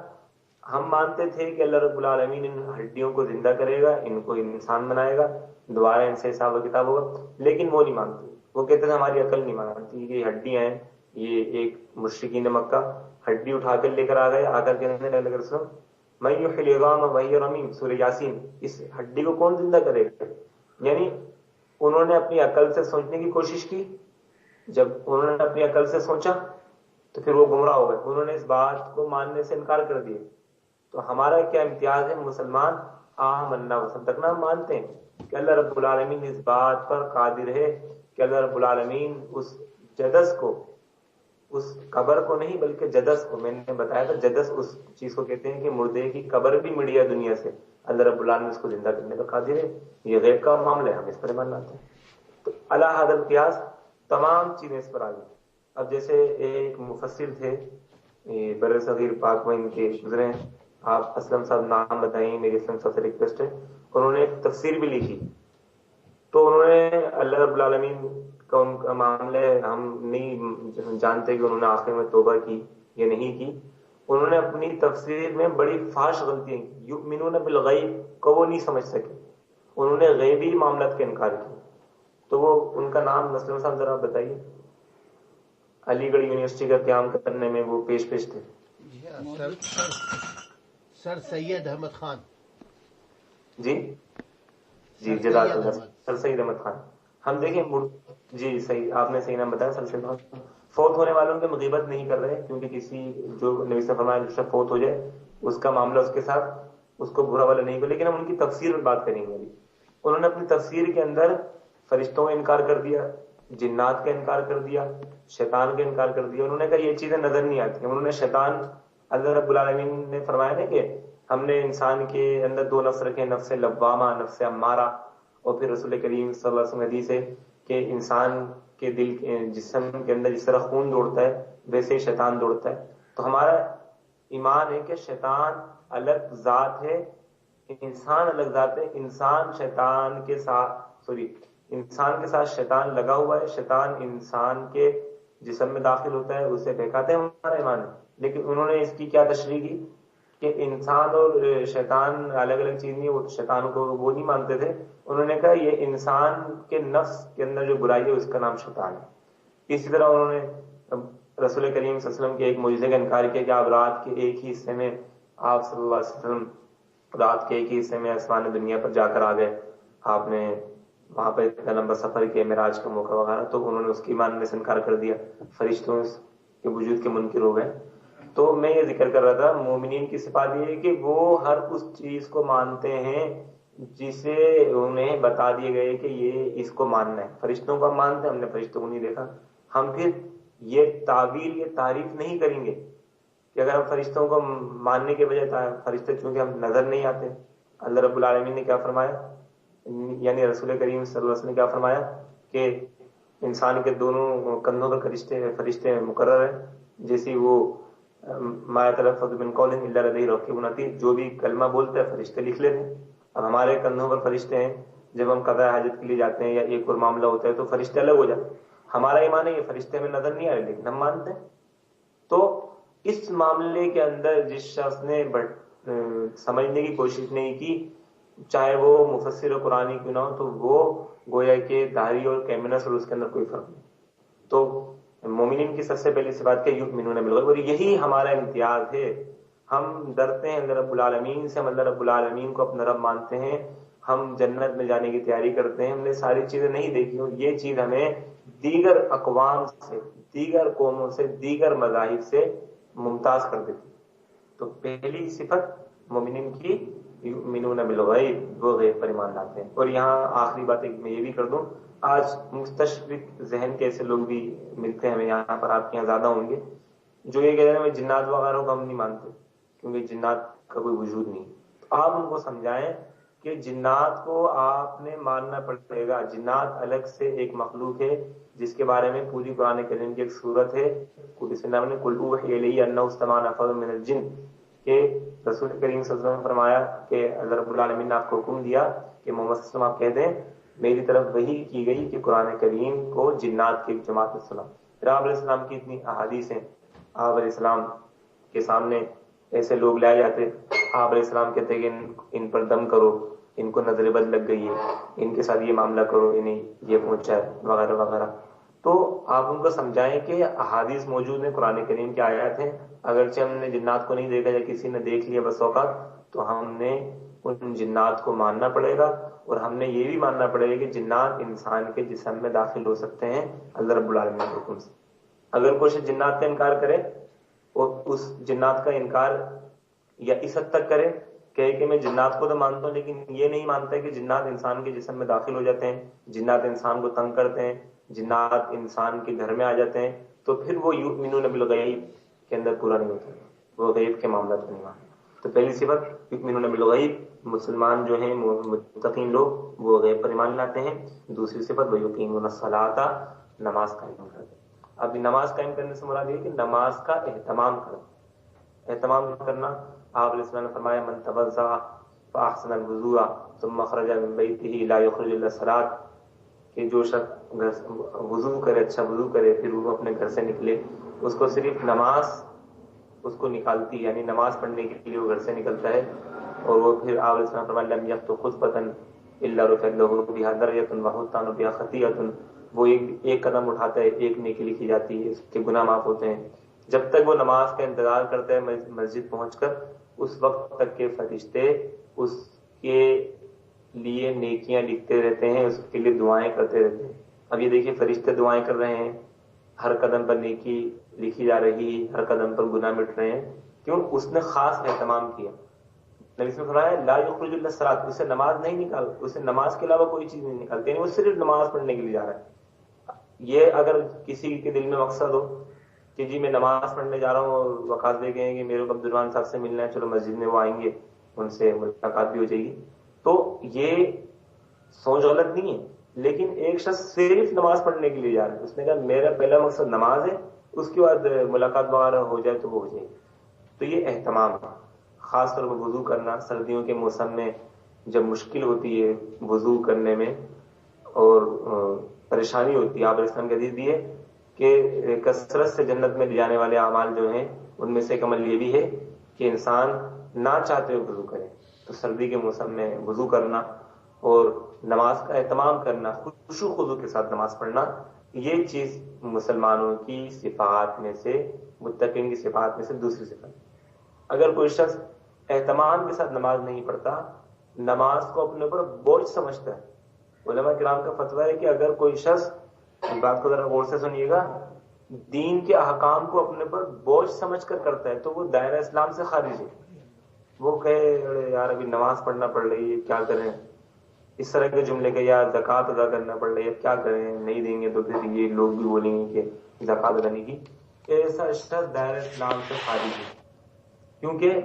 ہم مانتے تھے کہ اللہ رب العالمین ان ہڈیوں کو زندہ کرے گا، ان کو انسان بنائے گا، دوبارہ ان سے حساب و کتاب ہوگا. لیکن وہ نہیں مانتے، وہ کہتے تھے ہماری عقل نہیں مانتی کہ یہ ہڈیاں ہیں. یہ ایک مشرکین مکہ ہڈی اٹھا کر لے کر آ گئے، آ کر کہنے لگے رسول میں یحیی العظام وہی رمیم، سورہ یاسین، اس ہڈی کو کون زندہ کرے گا؟ یعنی انہوں نے اپنی عقل سے سوچنے کی کوشش کی، جب انہوں نے اپنی عقل سے سوچا تو پھر وہ گمراہ ہو گئے، انہوں نے اس بات کو ماننے سے انکار کر دیا. تو ہمارا کیا امتیاز ہے؟ مسلمان آمنا وصدقنا مانتے ہیں کہ اللہ رب العالمین اس بات پر قادر ہے کہ اللہ رب العالمین اس جدس کو، اس قبر کو نہیں بلکہ جدس کو، میں نے بتایا تھا جدس اس چیز کو کہتے ہیں کہ مردے کی قبر بھی مڑیا دنیا سے، اللہ رب العالمین اس کو زندہ کرنے کا قادر ہے. یہ غیب کا معاملہ ہے، ہم اس پر ایمان لاتے ہیں. تو اللہ حد القیاس تمام چیزیں اس پر آ گئی. اب جیسے ایک مفسر تھے بر صغیر پاک میں ان کے گزرے ہیں، آپ اسلم صاحب نام بتائیں، میری اسلم صاحب سے ریکویسٹ ہے. انہوں نے ایک تفسیر بھی لکھی، تو انہوں نے اللہ رب العالمین کا ان کا معاملہ ہے، ہم نہیں جانتے کہ انہوں نے آخر میں توبہ کی یا نہیں کی. انہوں نے اپنی تفسیر میں بڑی فاش غلطیاں کی. یؤمنون بالغیب کو وہ نہیں سمجھ سکے، انہوں نے غیبی معاملات کا انکار کیا. تو وہ ان کا نام مسلم صاحب ذرا بتائیے. علی گڑھ یونیورسٹی کا قیام کرنے میں وہ پیش تھے. سر سید احمد خان. جی جی جزاک اللہ. سر سید احمد خان. ہم دیکھیں جی صحیح، آپ نے صحیح نام بتایا. سر سید احمد خان فوت ہونے والوں کی مغیبت نہیں کر رہے، کیونکہ کسی جو نبی سے فرمایا جو شخص فوت ہو جائے اس کا معاملہ اس کے ساتھ اس کو برا والا نہیں ہو. لیکن ہم ان کی تفسیر میں بات کریں گے. انہوں نے اپنی تفسیر کے اندر فرشتوں کا انکار کر دیا، جنات کا انکار کر دیا، شیطان کا انکار کر دیا. انہوں نے کہا یہ چیزیں نظر نہیں آتی. انہوں نے شیطان، اللہ رب العالمین نے فرمایا نا کہ ہم نے انسان کے اندر 2 نفس رکھے، نفس لوامہ، نفس امارہ. اور پھر رسول کریم صلی اللہ علیہ وسلم حدیث ہے کہ انسان کے دل جسم کے اندر جس طرح خون دوڑتا ہے ویسے ہی شیطان دوڑتا ہے. تو ہمارا ایمان ہے کہ شیطان الگ ذات ہے، انسان الگ ذات ہے. انسان کے ساتھ شیطان لگا ہوا ہے، شیطان انسان کے جسم میں داخل ہوتا ہے، اسے بہکاتے ہیں. ہمارا ایمان ہے. لیکن انہوں نے اس کی کیا تشریح کی کہ انسان اور شیطان الگ الگ چیز نہیں، وہ شیطان کو وہ نہیں مانتے تھے. انہوں نے کہا یہ انسان کے نفس کے اندر جو برائی ہے اس کا نام شیطان ہے. اسی طرح انہوں نے رسول کریم صلی اللہ علیہ وسلم کے ایک معجزے کا انکار کیا کہ آپ رات کے ایک ہی حصے میں آپ صلی اللہ علیہ وسلم رات کے ایک ہی حصے میں آسمان دنیا پر جا کر آ گئے، آپ نے وہاں پر اتنا لمبا سفر کیا، معراج کا موقع وغیرہ، تو انہوں نے اس کی ماننے سے انکار کر دیا، فرشتوں کے وجود کے منکر ہو گئے۔ تو میں یہ ذکر کر رہا تھا مومنین کی صفات یہ ہے کہ وہ ہر اس چیز کو مانتے ہیں جسے انہیں بتا دیے گئے کہ یہ اس کو ماننا ہے۔ فرشتوں کو ہم مانتے ہیں، ہم نے فرشتوں کو نہیں دیکھا، ہم پھر یہ تعویل، یہ تعریف نہیں کریں گے کہ اگر ہم فرشتوں کو ماننے کے بجائے، فرشتے چونکہ ہم نظر نہیں آتے، اللہ رب العالمین نے کیا فرمایا، یعنی رسول کریم صلی اللہ علیہ وسلم نے کیا فرمایا کہ انسان کے دونوں کندھوں پر فرشتے مقرر ہیں، جیسی وہ ما یتلفظ من قول الا لدیہ رقیب عتید، جو بھی کلمہ بولتے ہیں فرشتے لکھ لیتے ہیں۔ اب ہمارے کندھوں پر فرشتے ہیں، جب ہم قضاء حاجت کے لیے جاتے ہیں یا ایک اور معاملہ ہوتا ہے تو فرشتے الگ ہو جاتے ہیں۔ ہمارا ایمان ہے یہ فرشتے ہمیں نظر نہیں آ رہے لیکن ہم مانتے ہیں۔ تو اس معاملے کے اندر جس شخص نے سمجھنے کی کوشش نہیں کی، چاہے وہ مفسر قرآنی کیوں نہ ہو، تو وہ گویا کہ داڑھی اور کیمنس اور اس کے اندر کوئی فرق نہیں۔ تو مومنین کی سب سے پہلی صفات کہ یؤمنون بالغیب، اور یہی ہمارا امتیاز ہے۔ ہم ڈرتے ہیں اللہ رب العالمین سے، ہم اللہ رب العالمین کو اپنا رب مانتے ہیں، ہم جنت میں جانے کی تیاری کرتے ہیں۔ ہم نے ساری چیزیں نہیں دیکھی اور یہ چیز ہمیں دیگر اقوام سے، دیگر قوموں سے، دیگر مذاہب سے ممتاز کر دیتی۔ تو پہلی صفت مومنین کی یؤمنون بالغیب، وہ غیب پر ایمان لاتے ہیں۔ اور یہاں آخری بات ایک میں یہ بھی کر دوں، آج مستشرق ذہن کے ایسے لوگ بھی ملتے ہیں ہمیں یہاں پر، آپ کے یہاں زیادہ ہوں گے، جو یہ کہتے ہیں جنات وغیرہ کو ہم نہیں مانتے کیونکہ جنات کا کوئی وجود نہیں۔ تو آپ ان کو سمجھائیں کہ جنات کو آپ نے ماننا پڑے گا۔ جنات الگ سے ایک مخلوق ہے جس کے بارے میں پوری قرآن کریم کی ایک صورت ہے، اس میں نے قل اوحی الی انہ استمع نفر من الجن، کہ رسول کریم صلی اللہ علیہ وسلم نے فرمایا کہ اللہ رب العالمین نے آپ کو حکم دیا کہ محمد صلی اللہ علیہ وسلم آپ کہہ دیں میری طرف وحی کی گئی کہ قرآن کریم کو جنات کی جماعت میں سنا۔ پھر آپ علیہ السلام کی اتنی احادیث ہیں، آپ علیہ السلام کے سامنے ایسے لوگ لائے جاتے، آپ علیہ السلام کہتے کہ ان پر دم کرو، ان کو نظر بد لگ گئی ہے، ان کے ساتھ یہ معاملہ کرو، انہیں یہ پہنچا ہے وغیرہ وغیرہ۔ تو آپ ان کو سمجھائیں کہ احادیث موجود ہیں، قرآن کریم کی آیات ہیں، اگرچہ ہم نے جنات کو نہیں دیکھا یا کسی نے دیکھ لیا بس اوقات، تو ہم نے ان جنات کو ماننا پڑے گا، اور ہم نے یہ بھی ماننا پڑے گا کہ جنات انسان کے جسم میں داخل ہو سکتے ہیں اللہ رب العالمین کے حکم سے۔ اگر کوئی شخص جنات کا انکار کرے اور اس جنات کا انکار یا اس حد تک کرے کہ میں جنات کو تو مانتا ہوں لیکن یہ نہیں مانتا کہ جنات انسان کے جسم میں داخل ہو جاتے ہیں، جنات انسان کو تنگ کرتے ہیں، جنات انسان کے گھر میں آ جاتے ہیں، تو پھر وہ یؤمنون بالغیب کے اندر پورا نہیں ہوتا، وہ غیب کے معاملات کو نہیں مانتا۔ تو پہلی صفت یؤمنون بالغیب، مسلمان جو ہیں متقین لوگ وہ غیب پر ایمان لاتے ہیں۔ دوسری صفت ویقیمون الصلاۃ، نماز قائم کرتے ہیں۔ اب نماز قائم کرنے سے مراد یہ کہ نماز کا اہتمام کرنا۔ اہتمام کرنا، آپ علیہ السلام نے فرمایا من توضأ فاحسن الوضوء ثم خرج من بیتہ لا یخرج الا الصلاۃ، کہ جو شخص وضو کرے، اچھا وضو کرے، پھر وہ اپنے گھر سے نکلے، اس کو صرف نماز اس کو نکالتی، یعنی نماز پڑھنے کے لیے وہ گھر سے نکلتا ہے، اور وہ پھر آپ علیہ السلام فرمایا لم یخطو خطوۃ الا رفعت له بها درجۃ وحطت بها خطیئۃ، وہ ایک قدم اٹھاتا ہے ایک نیکی لکھی جاتی ہے، اس کے گناہ معاف ہوتے ہیں۔ جب تک وہ نماز کا انتظار کرتا ہے مسجد پہنچ کر، اس وقت تک کے فرشتے اس کے لیے نیکیاں لکھتے رہتے ہیں، اس کے لیے دعائیں کرتے رہتے ہیں۔ اب یہ دیکھیے فرشتے دعائیں کر رہے ہیں، ہر قدم پر نیکی لکھی جا رہی، ہر قدم پر گناہ مٹ رہے ہیں، کیوں؟ اس نے خاص اہتمام کیا۔ نبی صلی اللہ علیہ وسلم لا یخرج الا الصلاۃ، اسے نماز نہیں نکال، اسے نماز کے علاوہ کوئی چیز نہیں نکالتی، یعنی وہ صرف نماز پڑھنے کے لیے جا رہا ہے۔ یہ اگر کسی کے دل میں مقصد ہو کہ جی میں نماز پڑھنے جا رہا ہوں اور وقت دے گئے کہ میرے کو عبدالرحمن صاحب سے ملنا ہے، چلو مسجد میں وہ آئیں گے، ان سے ملاقات بھی ہو جائے گی، تو یہ سوچ غلط نہیں ہے۔ لیکن ایک شخص صرف نماز پڑھنے کے لیے جا رہا ہے، اس نے کہا میرا پہلا مقصد نماز ہے، اس کے بعد ملاقات وغیرہ ہو جائے تو وہ ہو جائے گی، تو یہ اہتمام ہے۔ خاص طور پر وضو کرنا سردیوں کے موسم میں جب مشکل ہوتی ہے وضو کرنے میں اور پریشانی ہوتی ہے، آپ اسلام کی حدیث دی ہے کہ کثرت سے جنت میں لے جانے والے اعمال جو ہیں ان میں سے ایک عمل یہ بھی ہے کہ انسان نہ چاہتے ہوئے وضو کرے۔ تو سردی کے موسم میں وضو کرنا اور نماز کا اہتمام کرنا، خشوع خضوع کے ساتھ نماز پڑھنا، یہ چیز مسلمانوں کی صفات میں سے، متقین کی صفات میں سے دوسری صفت۔ اگر کوئی شخص اہتمام کے ساتھ نماز نہیں پڑھتا، نماز کو اپنے اوپر بوجھ سمجھتا ہے. علماء کرام کا فتویٰ ہے کہ اگر کوئی شخص، بات کو ذرا غور سے سنیے گا، دین کے احکام کو اپنے پر بوجھ سمجھ کر کرتا ہے تو وہ دائرہ اسلام سے خارج ہے. وہ کہے ارے یار ابھی نماز پڑھنا پڑ رہی ہے کیا کریں، اس طرح کے جملے کہ یار زکوٰۃ ادا کرنا پڑ رہی ہے کیا کریں، نہیں دیں گے تو پھر یہ لوگ بھی بولیں گے کہ زکوٰۃ ادا نہیں کی. ایسا شخص دائرہ اسلام سے خارج ہے، کیونکہ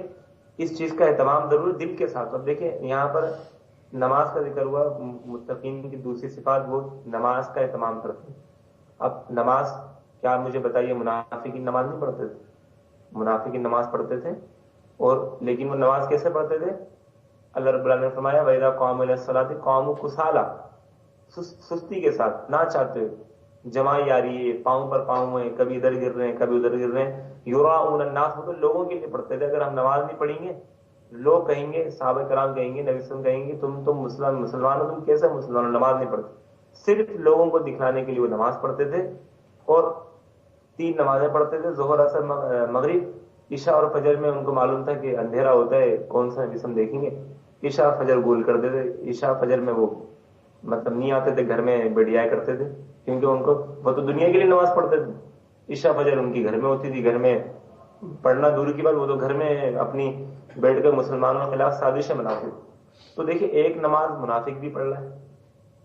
اس چیز کا اہتمام ضرور دل کے ساتھ. اب دیکھیں یہاں پر نماز کا ذکر ہوا، متقین کی دوسری صفات وہ نماز کا اہتمام کرتے ہیں. اب نماز کیا مجھے بتائیے، منافقین نماز نہیں پڑھتے تھے؟ منافقین نماز پڑھتے تھے، اور لیکن وہ نماز کیسے پڑھتے تھے؟ اللہ رب العالمین نے فرمایا وَإِذَا قَامُوا إِلَى الصَّلَاةِ قَامُوا كُسَالَىٰ، سستی کے ساتھ، نہ چاہتے ہوئے، جماعی آ رہی ہے، پاؤں پر پاؤں ہیں، کبھی ادھر گر رہے ہیں کبھی ادھر گر رہے ہیں. یُرَاءُونَ النَّاسَ، تو لوگوں کے لیے پڑھتے تھے. اگر ہم نماز نہیں پڑھیں گے لوگ کہیں گے، صحابہ کرام کہیں گے، نبی صلی اللہ علیہ وسلم کہیں گے تم مسلمان ہو، تم کیسے مسلمان ہو، نماز نہیں پڑھتے. صرف لوگوں کو دکھانے کے لیے وہ نماز پڑھتے تھے. اور 3 نمازیں پڑھتے تھے، ظہر اثر مغرب. عشاء اور فجر میں ان کو معلوم تھا کہ اندھیرا ہوتا ہے، کون سا جسم دیکھیں گے، عشاء فجر گول کر دیتے. عشاء فجر میں وہ مطلب نہیں آتے تھے گھر میں، بیٹھیا کرتے تھے، کیونکہ ان کو وہ تو دنیا کے لیے نماز پڑھتے تھے. عشاء فجر ان کی گھر میں ہوتی تھی، گھر میں پڑھنا دور کی بات، وہ تو گھر میں اپنی بیٹھ کر مسلمانوں کے خلاف سازشیں بناتے تھے. تو دیکھیں ایک نماز منافق بھی پڑھ رہا ہے،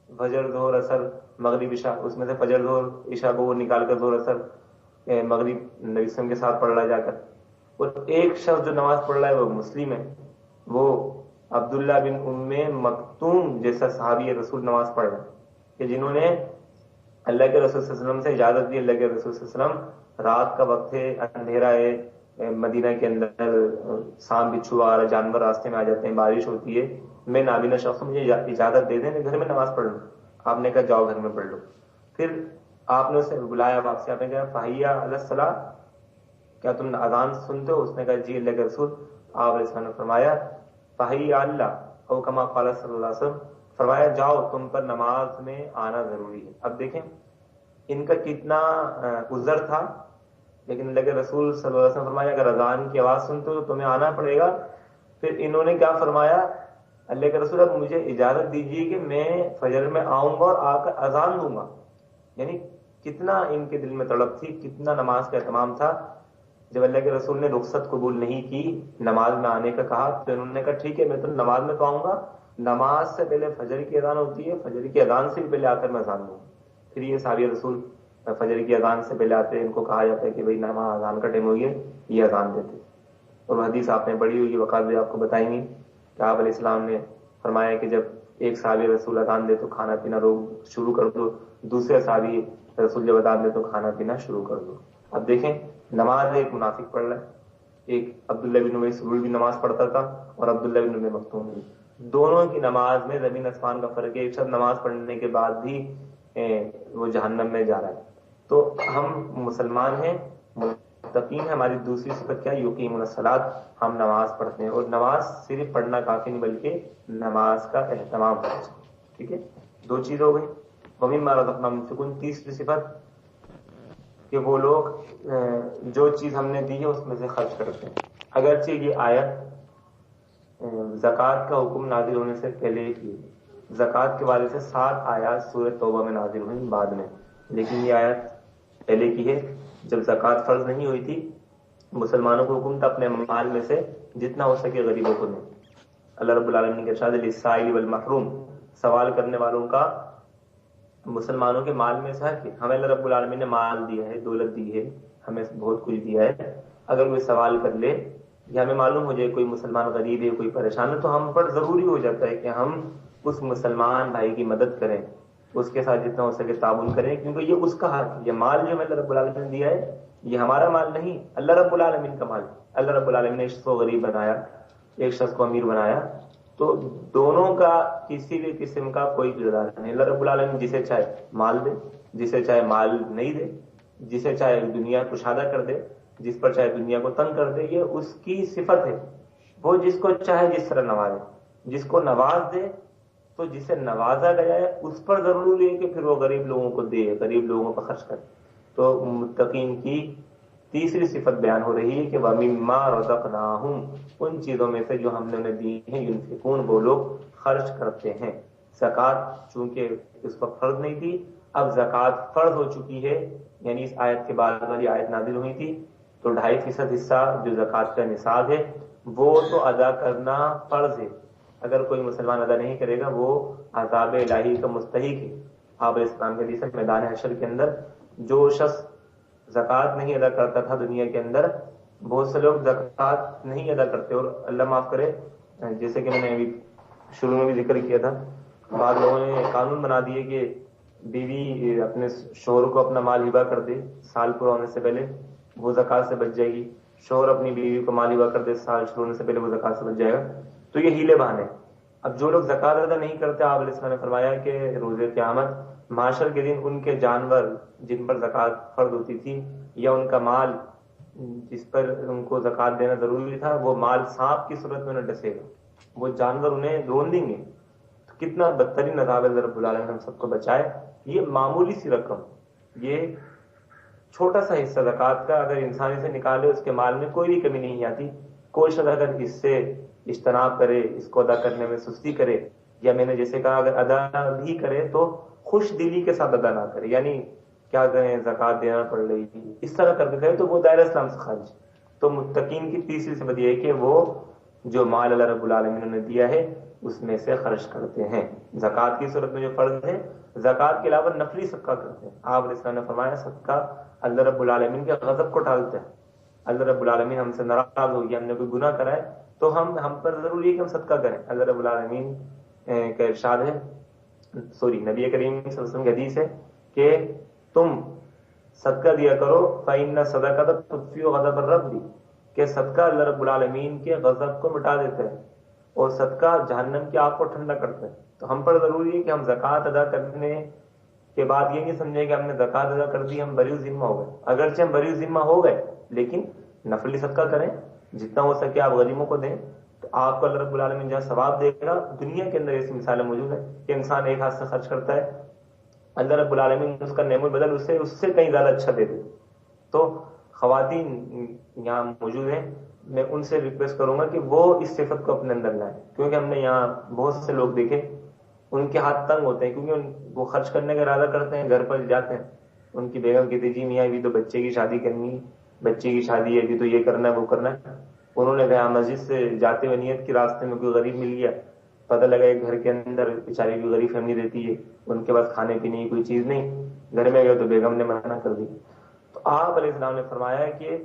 فجر ظہر اثر مغرب عشاء، اس میں سے فجر ظہر عشاء کو وہ نکال کر ظہر اثر مغرب نبی وسلم کے ساتھ پڑھ رہا ہے جا کر. اور ایک شخص جو نماز پڑھ رہا ہے وہ مسلم ہے، وہ عبداللہ بن ام مکتوم جیسا صحابی رسول نماز پڑھ رہا ہے، کہ جنہوں نے اللہ کے رسول صلی اللہ علیہ وسلم سے اجازت دی. اللہ کے رسول صلی اللہ علیہ وسلم رات کا وقت ہے، اندھیرا ہے، مدینہ کے اندر سام بچھو آ رہا، جانور راستے میں آ جاتے ہیں، بارش ہوتی ہے، میں نابینا شخص ہوں، مجھے اجازت دے دیں میں گھر میں نماز پڑھ لوں. آپ نے کہا جاؤ گھر میں پڑھ لو. پھر آپ نے اسے بلایا واپس، آپ نے کہا فحیا علی الصلاۃ، کیا تم اذان سنتے ہو؟ اس نے کہا جی اللہ کے رسول. آپ علیہ السلام نے فرمایا فحیا اللہ او کما قال صلی اللہ علیہ وسلم، فرمایا جاؤ تم پر نماز میں آنا ضروری ہے. اب دیکھیں ان کا کتنا عذر تھا، لیکن اللہ کے رسول صلی اللہ علیہ وسلم فرمایا اگر اذان کی آواز سنتے ہو تو تمہیں آنا پڑے گا. پھر انہوں نے کیا فرمایا، اللہ کے رسول اب مجھے اجازت دیجیے کہ میں فجر میں آؤں گا اور آ کر اذان دوں گا. یعنی کتنا ان کے دل میں تڑپ تھی، کتنا نماز کا اہتمام تھا. جب اللہ کے رسول نے رخصت قبول نہیں کی، نماز میں آنے کا کہا، تو انہوں نے کہا ٹھیک ہے میں تو نماز میں تو آؤں گا، نماز سے پہلے فجر کی اذان ہوتی ہے، فجر کی اذان سے بھی پہلے آ کر میں اذان دوں گا. پھر یہ صحابی رسول فجر کی اذان سے پہلے آتے ہیں، ان کو کہا جاتا ہے کہ بھائی نماز اذان کا ٹائم ہوئی ہے، یہ اذان دیتے. اور حدیث آپ نے پڑھی ہوئی، وقات بھی آپ کو بتائیں گی کہ آپ علیہ السلام نے فرمایا کہ جب ایک صحابی رسول اذان دے تو کھانا پینا شروع کر دو، دوسرے صحابی رسول جب اذان دے تو کھانا پینا شروع کر دو. اب دیکھیں نماز ایک منافق پڑھ رہا ہے، ایک عبداللہ بن ابی سلول بھی نماز پڑھتا تھا، اور عبداللہ بن ام مکتوم بھی. دونوں کی نماز میں زمین آسمان کا فرق ہے. ایک شخص نماز پڑھنے کے بعد بھی وہ جہنم میں جا رہا ہے. تو ہم مسلمان ہیں، متقین ہیں. ہماری دوسری صفت کیا ہے؟ یقیمون الصلاۃ، ہم نماز پڑھتے ہیں. اور نماز صرف پڑھنا کافی نہیں بلکہ نماز کا اہتمام کرنا چاہیے. ٹھیک ہے، 2 چیز ہو گئی. ومما رزقناہم ينفقون، تیسری صفت کہ وہ لوگ جو چیز ہم نے دی ہے اس میں سے خرچ کرتے ہیں. اگرچہ یہ آیت زکوٰۃ کا حکم نازل ہونے سے پہلے کی، زکوٰۃ کے بارے سے 7 آیات سورۃ توبہ میں نازل ہوئی بعد میں، لیکن یہ آیت پہلے کی ہے. جب زکوٰۃ فرض نہیں ہوئی تھی، مسلمانوں کو حکم تھا اپنے مال میں سے جتنا ہو سکے غریبوں کو دیں. اللہ رب العالمین کے ارشاد للسائل والمحروم، سوال کرنے والوں کا مسلمانوں کے مال میں سے ہے کہ ہمیں اللہ رب العالمین نے مال دیا ہے، دولت دی ہے، ہمیں بہت کچھ دیا ہے. اگر کوئی سوال کر لے یا ہمیں معلوم ہو جائے کوئی مسلمان غریب ہے، کوئی پریشان ہے، تو ہم پر ضروری ہو جاتا ہے کہ ہم اس مسلمان بھائی کی مدد کریں، اس کے ساتھ جتنا ہو سکے تعاون کریں، کیونکہ یہ اس کا حق ہے. یہ مال جو ہمیں اللہ رب العالمین نے دیا ہے یہ ہمارا مال نہیں، اللہ رب العالمین کا مال. اللہ رب العالمین نے ایک شخص کو غریب بنایا، ایک شخص کو امیر بنایا، تو دونوں کا کسی بھی قسم کا کوئی کردار نہیں. اللہ رب العالمین جسے چاہے مال دے، جسے چاہے مال نہیں دے، جسے چاہے دنیا کشادہ کر دے، جس پر چاہے دنیا کو تنگ کر دے. یہ اس کی صفت ہے، وہ جس کو چاہے جس طرح نوازے. جس کو نواز دے تو جسے نوازا گیا ہے اس پر ضروری ہے کہ پھر وہ غریب لوگوں کو دے، غریب لوگوں پر خرچ کرے. تو متقین کی تیسری صفت بیان ہو رہی ہے کہ وَمِمَّا رَزَقْنَاهُمْ، ان چیزوں میں سے جو ہم نے انہیں دی ہیں، ينفقون، وہ لوگ خرچ کرتے ہیں۔ زکوٰۃ چونکہ اس وقت فرض نہیں تھی، اب زکوٰۃ فرض ہو چکی ہے، یعنی اس آیت کے بعد والی آیت نازل ہوئی تھی، تو 2.5% حصہ جو زکوٰۃ کا نصاب ہے وہ تو ادا کرنا فرض ہے۔ اگر کوئی مسلمان ادا نہیں کرے گا وہ عذاب الہی کا مستحق ہے۔ آپ علیہ السلام کے حدیث ہے، میدان حشر کے اندر جو شخص زکوٰۃ نہیں ادا کرتا تھا دنیا کے اندر، بہت سے لوگ زکوٰۃ نہیں ادا کرتے، اور اللہ معاف کرے، جیسے کہ میں نے ابھی شروع میں بھی ذکر کیا تھا، بعض لوگوں نے قانون بنا دیے کہ بیوی اپنے شوہر کو اپنا مال ہبہ کر دے سال پورا ہونے سے پہلے، وہ زکوٰۃ سے بچ جائے گی۔ شوہر اپنی بیوی کو مال ہبہ کر دے سال شروع ہونے سے پہلے، وہ زکوٰۃ سے بچ جائے گا۔ تو یہ ہیلے بہانے۔ اب جو لوگ زکوٰۃ ادا نہیں کرتے، آپ علیہ السلام نے فرمایا کہ روز قیامت معاشر کے دن ان کے جانور جن پر زکوٰۃ فرض ہوتی تھی، یا ان کا مال جس پر ان کو زکوٰۃ دینا ضروری تھا، وہ مال سانپ کی صورت میں انہیں ڈسے گا، وہ جانور انہیں رون دیں گے۔ تو کتنا بدترین عذاب ہے، رب العالمین ہم سب کو بچائے۔ یہ معمولی سی رقم، یہ چھوٹا سا حصہ زکوٰۃ کا اگر انسان اسے نکالے، اس کے مال میں کوئی بھی کمی نہیں آتی۔ کوئی شخص اگر اس سے اجتناب کرے، اس کو ادا کرنے میں سستی کرے، یا میں نے جیسے کہا اگر ادا بھی کرے تو خوش دلی کے ساتھ ادا نہ کرے، یعنی کیا کریں زکوٰۃ دینا پڑ رہی تھی اس طرح کرتے تھے، تو وہ دائرہ اسلام سے خارج۔ تو متقین کی تیسری صفت یہ ہے کہ وہ جو مال اللہ رب العالمین نے دیا ہے اس میں سے خرچ کرتے ہیں۔ زکوٰۃ کی صورت میں جو فرض ہے، زکوٰۃ کے علاوہ نفلی صدقہ کرتے ہیں۔ آپ علیہ السلام نے فرمایا صدقہ اللہ رب العالمین کے غضب کو ٹالتا ہے۔ اللہ رب العالمین ہم سے ناراض ہو گیا، ہم نے کوئی گناہ کرا ہے تو ہم پر ضروری ہے کہ ہم صدقہ کریں۔ اللہ رب العالمین کا ارشاد ہے، نبی کریم صلی اللہ علیہ وسلم کی حدیث ہے کہ تم صدقہ دیا کرو، فإن الصدقۃ تطفئ غضب الرب، کہ صدقہ اللہ رب العالمین کے غضب کو مٹا دیتا ہے، اور صدقہ جہنم کی آگ کو ٹھنڈا کرتا ہے۔ تو ہم پر ضروری ہے کہ ہم زکوٰۃ ادا کرنے کے بعد یہ نہیں سمجھیں کہ ہم نے زکوٰۃ ادا کر دی ہم بری ذمہ ہو گئے۔ اگرچہ ہم بری ذمہ ہو گئے، لیکن نفلی صدقہ کریں، جتنا ہو سکے آپ غریبوں کو دیں، تو آپ کو اللہ رب العالمین جہاں ثواب دے گا۔ دنیا کے اندر ایسی مثالیں موجود ہیں کہ انسان ایک ہاتھ سے خرچ کرتا ہے، اللہ رب العالمین اس کا نعم البدل اس سے کہیں زیادہ اچھا دے دے۔ تو خواتین یہاں موجود ہیں، میں ان سے ریکویسٹ کروں گا کہ وہ اس صفت کو اپنے اندر لائیں، کیونکہ ہم نے یہاں بہت سے لوگ دیکھے ان کے ہاتھ تنگ ہوتے ہیں، کیونکہ وہ خرچ کرنے کا ارادہ کرتے ہیں، گھر پر جاتے ہیں، ان کی بیگم کہتی جی میاں ابھی تو بچے کی شادی کرنی، بچے کی شادی ہے ابھی تو یہ کرنا ہے وہ کرنا ہے۔ انہوں نے کہا مسجد سے جاتے ہوئے نیت کی راستے میں کوئی غریب مل گیا، پتہ لگا ایک گھر کے اندر بیچاری بھی غریب فیملی رہتی ہے، ان کے پاس کھانے پینے کی کوئی چیز نہیں، گھر میں گئے تو بیگم نے منع کر دی۔ تو آپ علیہ السلام نے فرمایا کہ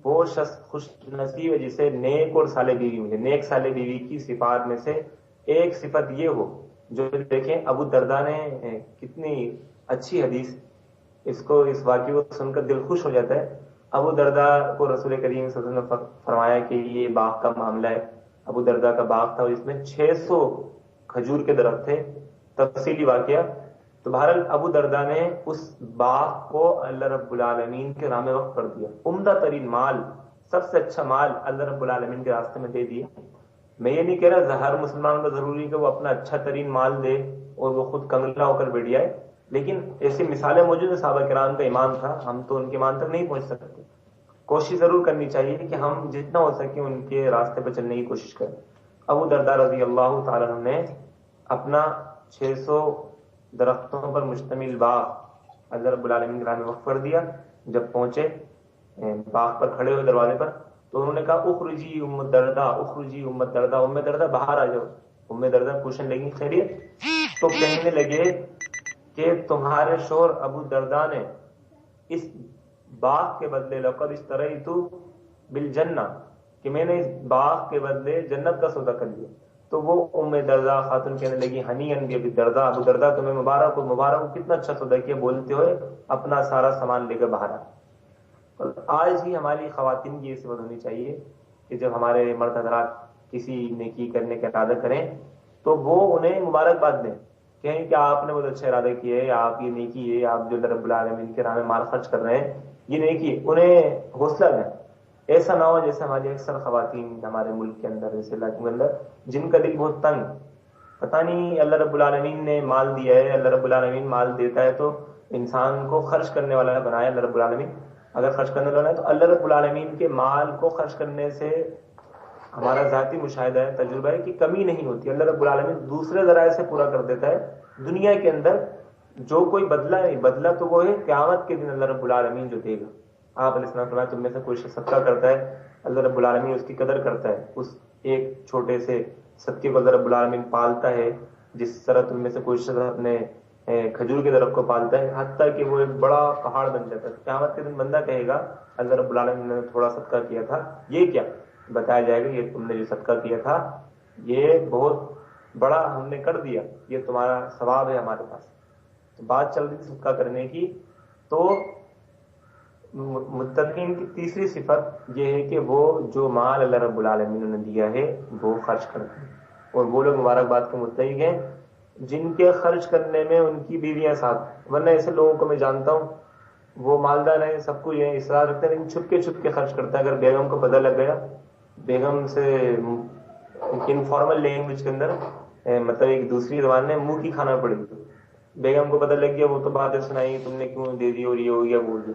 وہ شخص خوش نصیب ہے جسے نیک اور صالح بیوی ملے۔ نیک صالح بیوی کی صفات میں سے ایک صفت یہ ہو، جو دیکھیں ابو درداء نے کتنی اچھی حدیث، اس واقعے کو سن کر دل خوش ہو جاتا ہے۔ ابو درداء کو رسول کریم صلی اللہ علیہ وسلم نے فرمایا کہ یہ باغ کا معاملہ ہے۔ ابو درداء کا باغ تھا اور اس میں 600 کھجور کے درخت تھے، تفصیلی واقعہ۔ تو بہرحال ابو درداء نے اس باغ کو اللہ رب العالمین کے نام وقف کر دیا، عمدہ ترین مال، سب سے اچھا مال اللہ رب العالمین کے راستے میں دے دیا۔ میں یہ نہیں کہہ رہا ہر مسلمان کا ضروری ہے کہ وہ اپنا اچھا ترین مال دے اور وہ خود کنگلا ہو کر بیٹھ جائے، لیکن ایسی مثالیں موجود ہیں۔ صحابہ کرام کا ایمان تھا، ہم تو ان کے ایمان تک نہیں پہنچ سکتے، کوشش ضرور کرنی چاہیے کہ ہم جتنا ہو سکے ان کے راستے پر چلنے کی کوشش کریں۔ ابو درداء رضی اللہ تعالیٰ عنہ نے اپنا 600 درختوں پر مشتمل باغ اللہ رب العالمین کے نام میں وقف کر دیا۔ جب پہنچے باغ پر کھڑے ہوئے دروازے پر، تو انہوں نے کہا اخرجی ام درداء، اخرجی ام درداء، ام درداء باہر آ جاؤ۔ ام درداء پوچھنے لگی خیریت؟ تو کہنے لگے کہ تمہارے شوہر ابو درداء نے اس باغ کے بدلے لقد اشتریت بالجنہ، کہ میں نے اس باغ کے بدلے جنت کا سودا کر لیا۔ تو وہ ام درداء خاتون کہنے لگی ہنیئن بی درداء، ابو درداء تمہیں مبارک ہو، مبارک ہو، کتنا اچھا سودا کیا، بولتے ہوئے اپنا سارا سامان لے کر باہر آ۔ اور آج بھی ہماری خواتین کی یہ صفت ہونی چاہیے کہ جب ہمارے مرد حضرات کسی نیکی کرنے کا ارادہ کریں تو وہ انہیں مبارکباد دیں، کہیں کہ آپ نے بہت اچھا ارادہ کیا ہے، آپ یہ نیکی ہے، آپ جو اللہ رب العالمین کے نام میں مال خرچ کر رہے ہیں یہ نیکی ہے، انہیں حوصلہ دیں۔ ایسا نہ ہو جیسے ہماری اکثر خواتین ہمارے ملک کے اندر، ایسے علاقوں کے اندر جن کا دل بہت تنگ، پتہ نہیں اللہ رب العالمین نے مال دیا ہے، اللہ رب العالمین مال دیتا ہے تو انسان کو خرچ کرنے والا بنایا اللہ رب العالمین، اگر خرچ کرنے لگنا ہے تو اللہ رب العالمین کے مال کو خرچ کرنے سے ہمارا ذاتی مشاہدہ ہے، تجربہ ہے کہ کمی نہیں ہوتی. اللہ رب العالمین دوسرے ذرائع سے پورا کر دیتا ہے. دنیا کے اندر جو کوئی بدلہ نہیں، بدلہ تو وہ ہے قیامت کے دن اللہ رب العالمین جو دے گا. آپ علیہ السلام فرمایا تم میں سے کوئی شخص صدقہ کرتا ہے، اللہ رب العالمین اس کی قدر کرتا ہے، اس ایک چھوٹے سے صدقے کو اللہ رب العالمین پالتا ہے جس طرح تم میں سے کوئی شخص اپنے کھجور کے درخت کو پالتا ہے، حتیٰ کہ وہ ایک بڑا پہاڑ بن جاتا ہے. قیامت کے دن بندہ کہے گا اللہ رب العالمین نے تھوڑا صدقہ کیا تھا، یہ کیا؟ بتایا جائے گا یہ تم نے جو صدقہ کیا تھا یہ بہت بڑا ہم نے کر دیا، یہ تمہارا ثواب ہے ہمارے پاس. تو بات چل رہی تھی صدقہ کرنے کی. تو متقین کی تیسری صفت یہ ہے کہ وہ جو مال اللہ رب العالمین نے دیا ہے وہ خرچ کرتے ہیں، اور وہ لوگ مبارکباد کے مستحق ہیں جن کے خرچ کرنے میں ان کی بیویاں ساتھ. ورنہ ایسے لوگوں کو میں جانتا ہوں وہ مالدار ہیں، سب کو یہ اصرار رکھتے ہیں، لیکن چھپ کے خرچ کرتا ہے. اگر بیگم کو پتہ لگ گیا، بیگم سے انفارمل لینگویج کے اندر مطلب ایک دوسری زبان میں منہ کی کھانا پڑے گی، بیگم کو پتہ لگ گیا وہ تو باتیں سنائی تم نے کیوں دے دی اور یہ ہو گیا بول دی.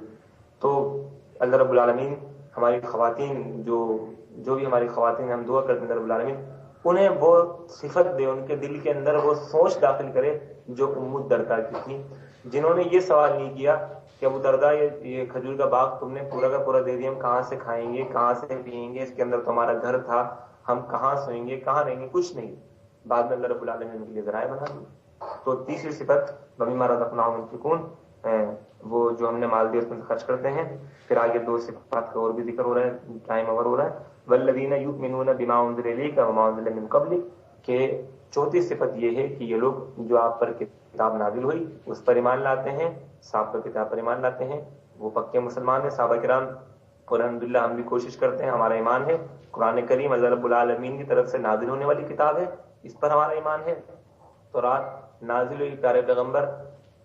تو اللہ رب العالمین ہماری خواتین جو بھی ہماری خواتین ہم دعا کرتے ہیں اللہ رب العالمین انہیں وہ صفت دے، ان کے دل کے اندر وہ سوچ داخل کرے جو ام الدرداء کی تھی، جنہوں نے یہ سوال نہیں کیا کہ ابو درداء یہ کھجور کا باغ تم نے پورا کا پورا دے دیا، ہم کہاں سے کھائیں گے، کہاں سے پیئیں گے، اس کے اندر تو ہمارا گھر تھا، ہم کہاں سوئیں گے، کہاں رہیں گے، کچھ نہیں. بعد میں اللہ رب العالمین نے ان کے لیے ذرائع بنا دی. تو تیسری صفت وَمِمَّا رَزَقْنَاهُمْ يُنْفِقُونَ، وہ جو ہم نے مال دیا اس میں خرچ کرتے ہیں. پھر آگے دو صفات کا اور بھی ذکر ہو رہا ہے، ٹائم اوور ہو رہا ہے. وَالَّذِينَ يُؤْمِنُونَ بِمَا أُنزِلَ إِلَيْكَ وَمَا أُنزِلَ مِن قَبْلِكَ، کہ چوتھی صفت یہ ہے کہ یہ لوگ جو آپ پر کتاب نازل ہوئی اس پر ایمان لاتے ہیں، صاحب پر کتاب پر ایمان لاتے ہیں، وہ پکے مسلمان ہیں. صحابہ کرام اور الحمدللہ ہم بھی کوشش کرتے ہیں، ہمارا ایمان ہے قرآن کریم اللہ رب العالمین کی طرف سے نازل ہونے والی کتاب ہے، اس پر ہمارا ایمان ہے. تو رات نازل ہوئی پیارے پیغمبر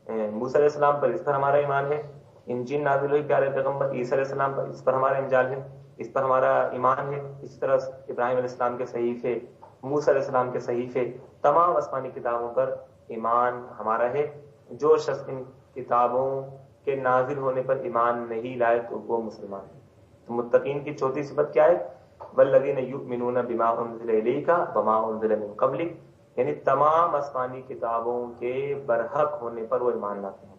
موسیٰ علیہ السلام پر، اس پر ہمارا ایمان ہے. انجیل نازل ہوئی پیارے پیغمبر عیسیٰ علیہ السلام پر، اس پر ہمارا انجیل ہے، اس پر ہمارا ایمان ہے. اسی طرح ابراہیم علیہ السلام کے صحیفے، موسیٰ علیہ السلام کے صحیفے، تمام آسمانی کتابوں پر ایمان ہمارا ہے. جو شخص ان کتابوں کے نازل ہونے پر ایمان نہیں لائے تو وہ مسلمان ہے. تو متقین کی چوتھی صفت کیا ہے؟ والذین یؤمنون بما انزل الیک وما انزل من قبلک، یعنی تمام آسمانی کتابوں کے برحق ہونے پر وہ ایمان لاتے ہیں.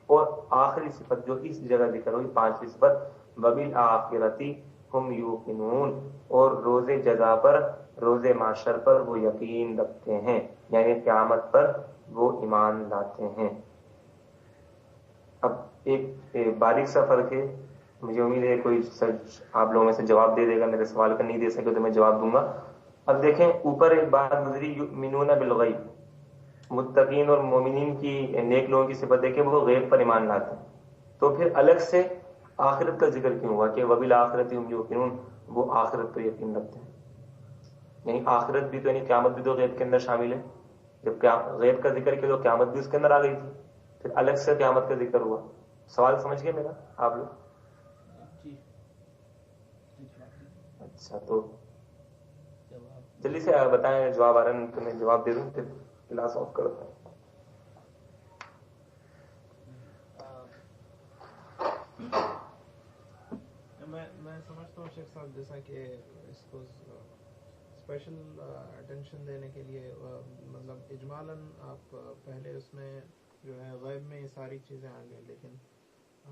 اور آخری صفت جو اس جگہ ذکر ہوئی، پانچویں صفت، وبالآخرۃ ہم یوقنون، اور روز جزا پر، روز محشر پر وہ یقین رکھتے ہیں، یعنی قیامت پر وہ ایمان لاتے ہیں. اب ایک باریک سا فرق ہے، مجھے امید ہے کوئی آپ لوگوں میں سے جواب دے دے گا، میرے سوال کا نہیں دے سکے تو میں جواب دوں گا. اب دیکھیں اوپر ایک بات گزری، یؤمنون بالغیب، متقین اور مومنین کی نیک لوگوں کی صفت ہے کہ وہ غیب پر ایمان لاتے ہیں. تو پھر الگ سے آخرت کا ذکر کیوں ہوا کہ وبالآخرۃ ہم یوقنون، وہ آخرت پر یقین رکھتے ہیں. یعنی آخرت بھی تو، یعنی قیامت بھی تو غیب کے اندر شامل ہے. جب غیب کا ذکر کیا تو قیامت بھی اس کے اندر آ گئی تھی، پھر الگ سے قیامت کا ذکر ہوا. سوال سمجھ گئے میرا آپ لوگ؟ اچھا تو جلدی سے بتائیں، جواب آ رہا ہے تو میں جواب دے دوں، پھر کلاس آف کرتا ہوں. میں سمجھتا ہوں شیخ صاحب جیسا کہ اس کو اسپیشل اٹینشن دینے کے لیے مطلب اجمالاً آپ پہلے اس میں جو ہے غیب میں یہ ساری چیزیں آ گئی، لیکن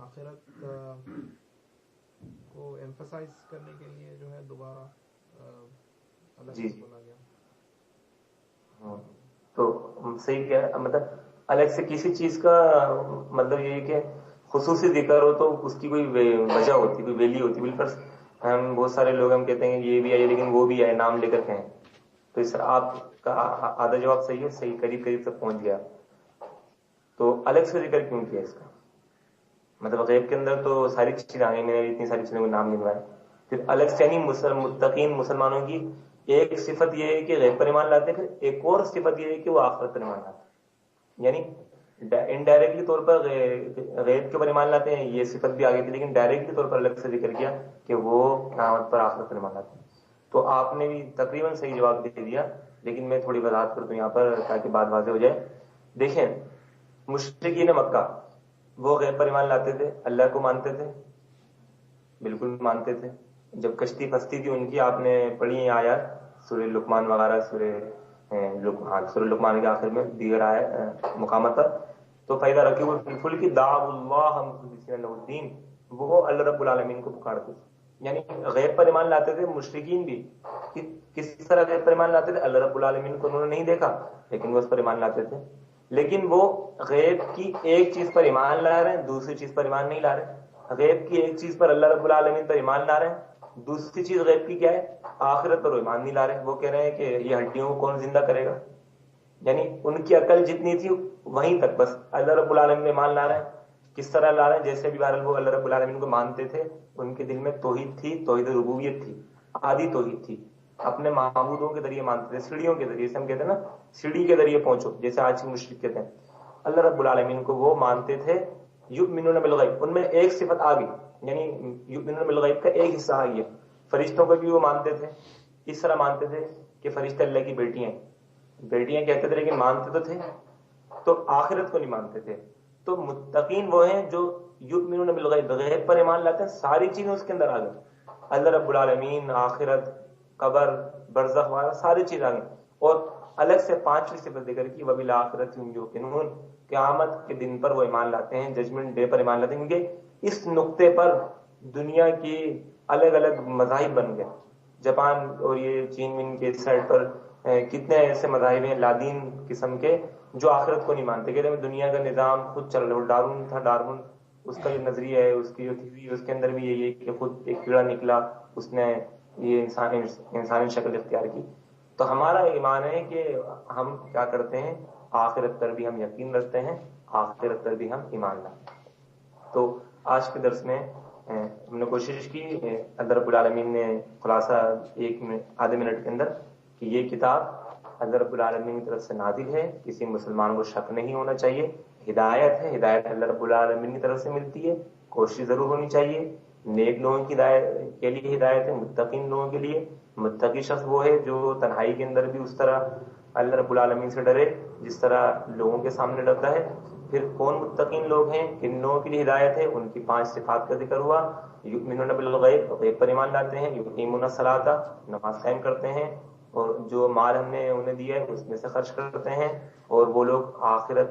آخرت کو ایمفسائز کرنے کے لیے جو ہے دوبارہ الگ سے بولا گیا. تو صحیح کیا ہے، مطلب الگ سے کسی چیز کا مطلب یہ ہے کہ خصوصی ذکر ہو تو اس کی کوئی وجہ ہوتی، کوئی ویلیو ہوتی. بالکل ہم بہت سارے لوگ ہم کہتے ہیں کہ یہ بھی آئے لیکن وہ بھی آئے، نام لے کر کہیں. تو اس طرح آپ کا آدھا جواب صحیح ہے، صحیح قریب تک پہنچ گیا. تو الگ سے ذکر کیوں کیا اس کا؟ مطلب غیب کے اندر تو ساری چیزیں آ گئی، میں نے اتنی ساری چیزوں کو نام گنوائے. پھر الگ سے یعنی متقین مسلمانوں کی ایک صفت یہ ہے کہ غیب پر ایمان لاتے ہیں، پھر ایک اور صفت یہ ہے کہ وہ آخرت پر ایمان لاتے ہیں. یعنی انڈائریکٹلی طور پر غیب کے پر ایمان لاتے ہیں، یہ صفت بھی آگے تھی، لیکن ڈائریکٹلی طور پر الگ سے ذکر کیا کہ وہ قیامت پر آخرت پر ایمان لاتے ہیں. تو آپ نے بھی تقریباً صحیح جواب دے دیا، لیکن میں تھوڑی وضاحت کرتا ہوں یہاں پر تاکہ بات واضح ہو جائے. دیکھیں مشرکین مکہ وہ غیب پر ایمان لاتے تھے، اللہ کو مانتے تھے، بالکل مانتے تھے. جب کشتی پھنستی تھی ان کی، آپ نے پڑھی ہیں آیات سورہ لقمان وغیرہ، سورہ لقمان کے آخر میں دیگر مقامات پر، تو فَإِذَا رَكِبُوا فِي الْفُلْكِ دَعَوُا اللَّهَ مُخْلِصِينَ لَهُ الدِّينَ، وہ اللہ رب العالمین کو پکارتے تھے. یعنی غیب پر ایمان لاتے تھے مشرکین بھی. کس طرح غیب پر ایمان لاتے تھے؟ اللہ رب العالمین کو انہوں نے نہیں دیکھا لیکن وہ اس پر ایمان لاتے تھے. لیکن وہ غیب کی ایک چیز پر ایمان لا رہے ہیں، دوسری چیز پر ایمان نہیں لا رہے. غیب کی ایک چیز پر اللہ رب العالمین پر ایمان لا رہے ہیں، دوسری چیز غیب کی کیا ہے؟ آخرت پر ایمان نہیں لا رہے. وہ کہہ رہے ہیں کہ یہ ہڈیوں کو کون زندہ کرے گا. یعنی ان کی عقل جتنی تھی وہیں تک بس اللہ رب العالمین میں ایمان لا رہے ہیں. کس طرح لا رہے ہیں؟ جیسے بھی بہرحال وہ اللہ رب العالمین کو مانتے تھے، ان کے دل میں توحید تھی، توحید ربوبیت تھی، آدھی توحید تھی. اپنے معبودوں کے ذریعے مانتے تھے، سیڑھیوں کے ذریعے، سے ہم کہتے ہیں نا سیڑھی کے ذریعے پہنچو، جیسے آج کے مشرک کہتے ہیں. اللہ رب العالمین کو وہ مانتے تھے. یؤمنون بالغیب، ان میں ایک صفت آ گئی، یعنی یؤمنون بالغیب کا ایک حصہ آ گیا. فرشتوں کو بھی وہ مانتے تھے. اس طرح مانتے تھے کہ فرشتے اللہ کی بیٹیاں کہتے تھے، لیکن مانتے تو تھے. تو آخرت کو نہیں مانتے تھے. تو متقین وہ ہیں جو یؤمنون بالغیب، غیب پر ایمان لاتے ہیں. ساری چیزیں اس کے اندر آ گئی، اللہ رب العالمین، آخرت، قبر، برزخ وغیرہ ساری چیز آ گئی. اور الگ سے پانچویں صفت ذکر کی، وبالآخرۃ هم یوقنون، قیامت کے دن پر وہ ایمان لاتے ہیں، ججمنٹ ڈے پر ایمان لاتے ہیں. کیونکہ اس نقطے پر دنیا کی الگ الگ مذاہب بن گئے. جاپان اور یہ چین وین کے سائڈ پر کتنے ایسے مذاہب ہیں لادین قسم کے جو آخرت کو نہیں مانتے. کہتے ہیں دنیا کا نظام خود چل رہا ہے. ڈارون تھا، ڈارون اس کا جو نظریہ ہے، اس کی جو تھیوری ہے، اس کے اندر بھی یہی ہے کہ خود ایک کیڑا نکلا، اس نے یہ انسانی شکل اختیار کی. تو ہمارا ایمان ہے کہ ہم کیا کرتے ہیں، آخرت پر بھی ہم یقین رکھتے ہیں، آخرت پر بھی ہم ایمان لاتے ہیں. تو آج کے درس میں ہم نے کوشش کی، اللہ رب العالمین نے خلاصہ آدھے منٹ کے اندر، کہ یہ کتاب اللہ رب العالمین کی طرف سے نازل ہے، کسی مسلمان کو شک نہیں ہونا چاہیے. ہدایت ہے، ہدایت اللہ رب العالمین کی طرف سے ملتی ہے، کوشش ضرور ہونی چاہیے. نیک لوگوں کی ہدایت کے لیے ہدایت ہے، متقین لوگوں کے لیے. متقی شخص وہ ہے جو تنہائی کے اندر بھی اس طرح اللہ رب العالمین سے ڈرے جس طرح لوگوں کے سامنے ڈرتا ہے. پھر کون متقین لوگ ہیں، کن لوگوں کے لیے ہدایت ہے؟ ان کی 5 صفات کا ذکر ہوا. یؤمنون بالغیب، غیب پر ایمان لاتے ہیں. یقیمون الصلاۃ، نماز قائم کرتے ہیں، اور جو مال ہم نے انہیں دیا ہے اس میں سے خرچ کرتے ہیں. اور وہ لوگ آخرت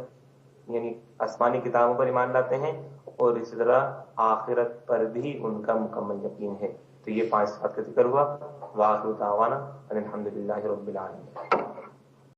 یعنی آسمانی کتابوں پر ایمان لاتے ہیں، اور اسی طرح آخرت پر بھی ان کا مکمل یقین ہے. تو یہ 5 صفات کا ذکر ہوا. وآخر دعوانا ان الحمد للہ رب العالمین.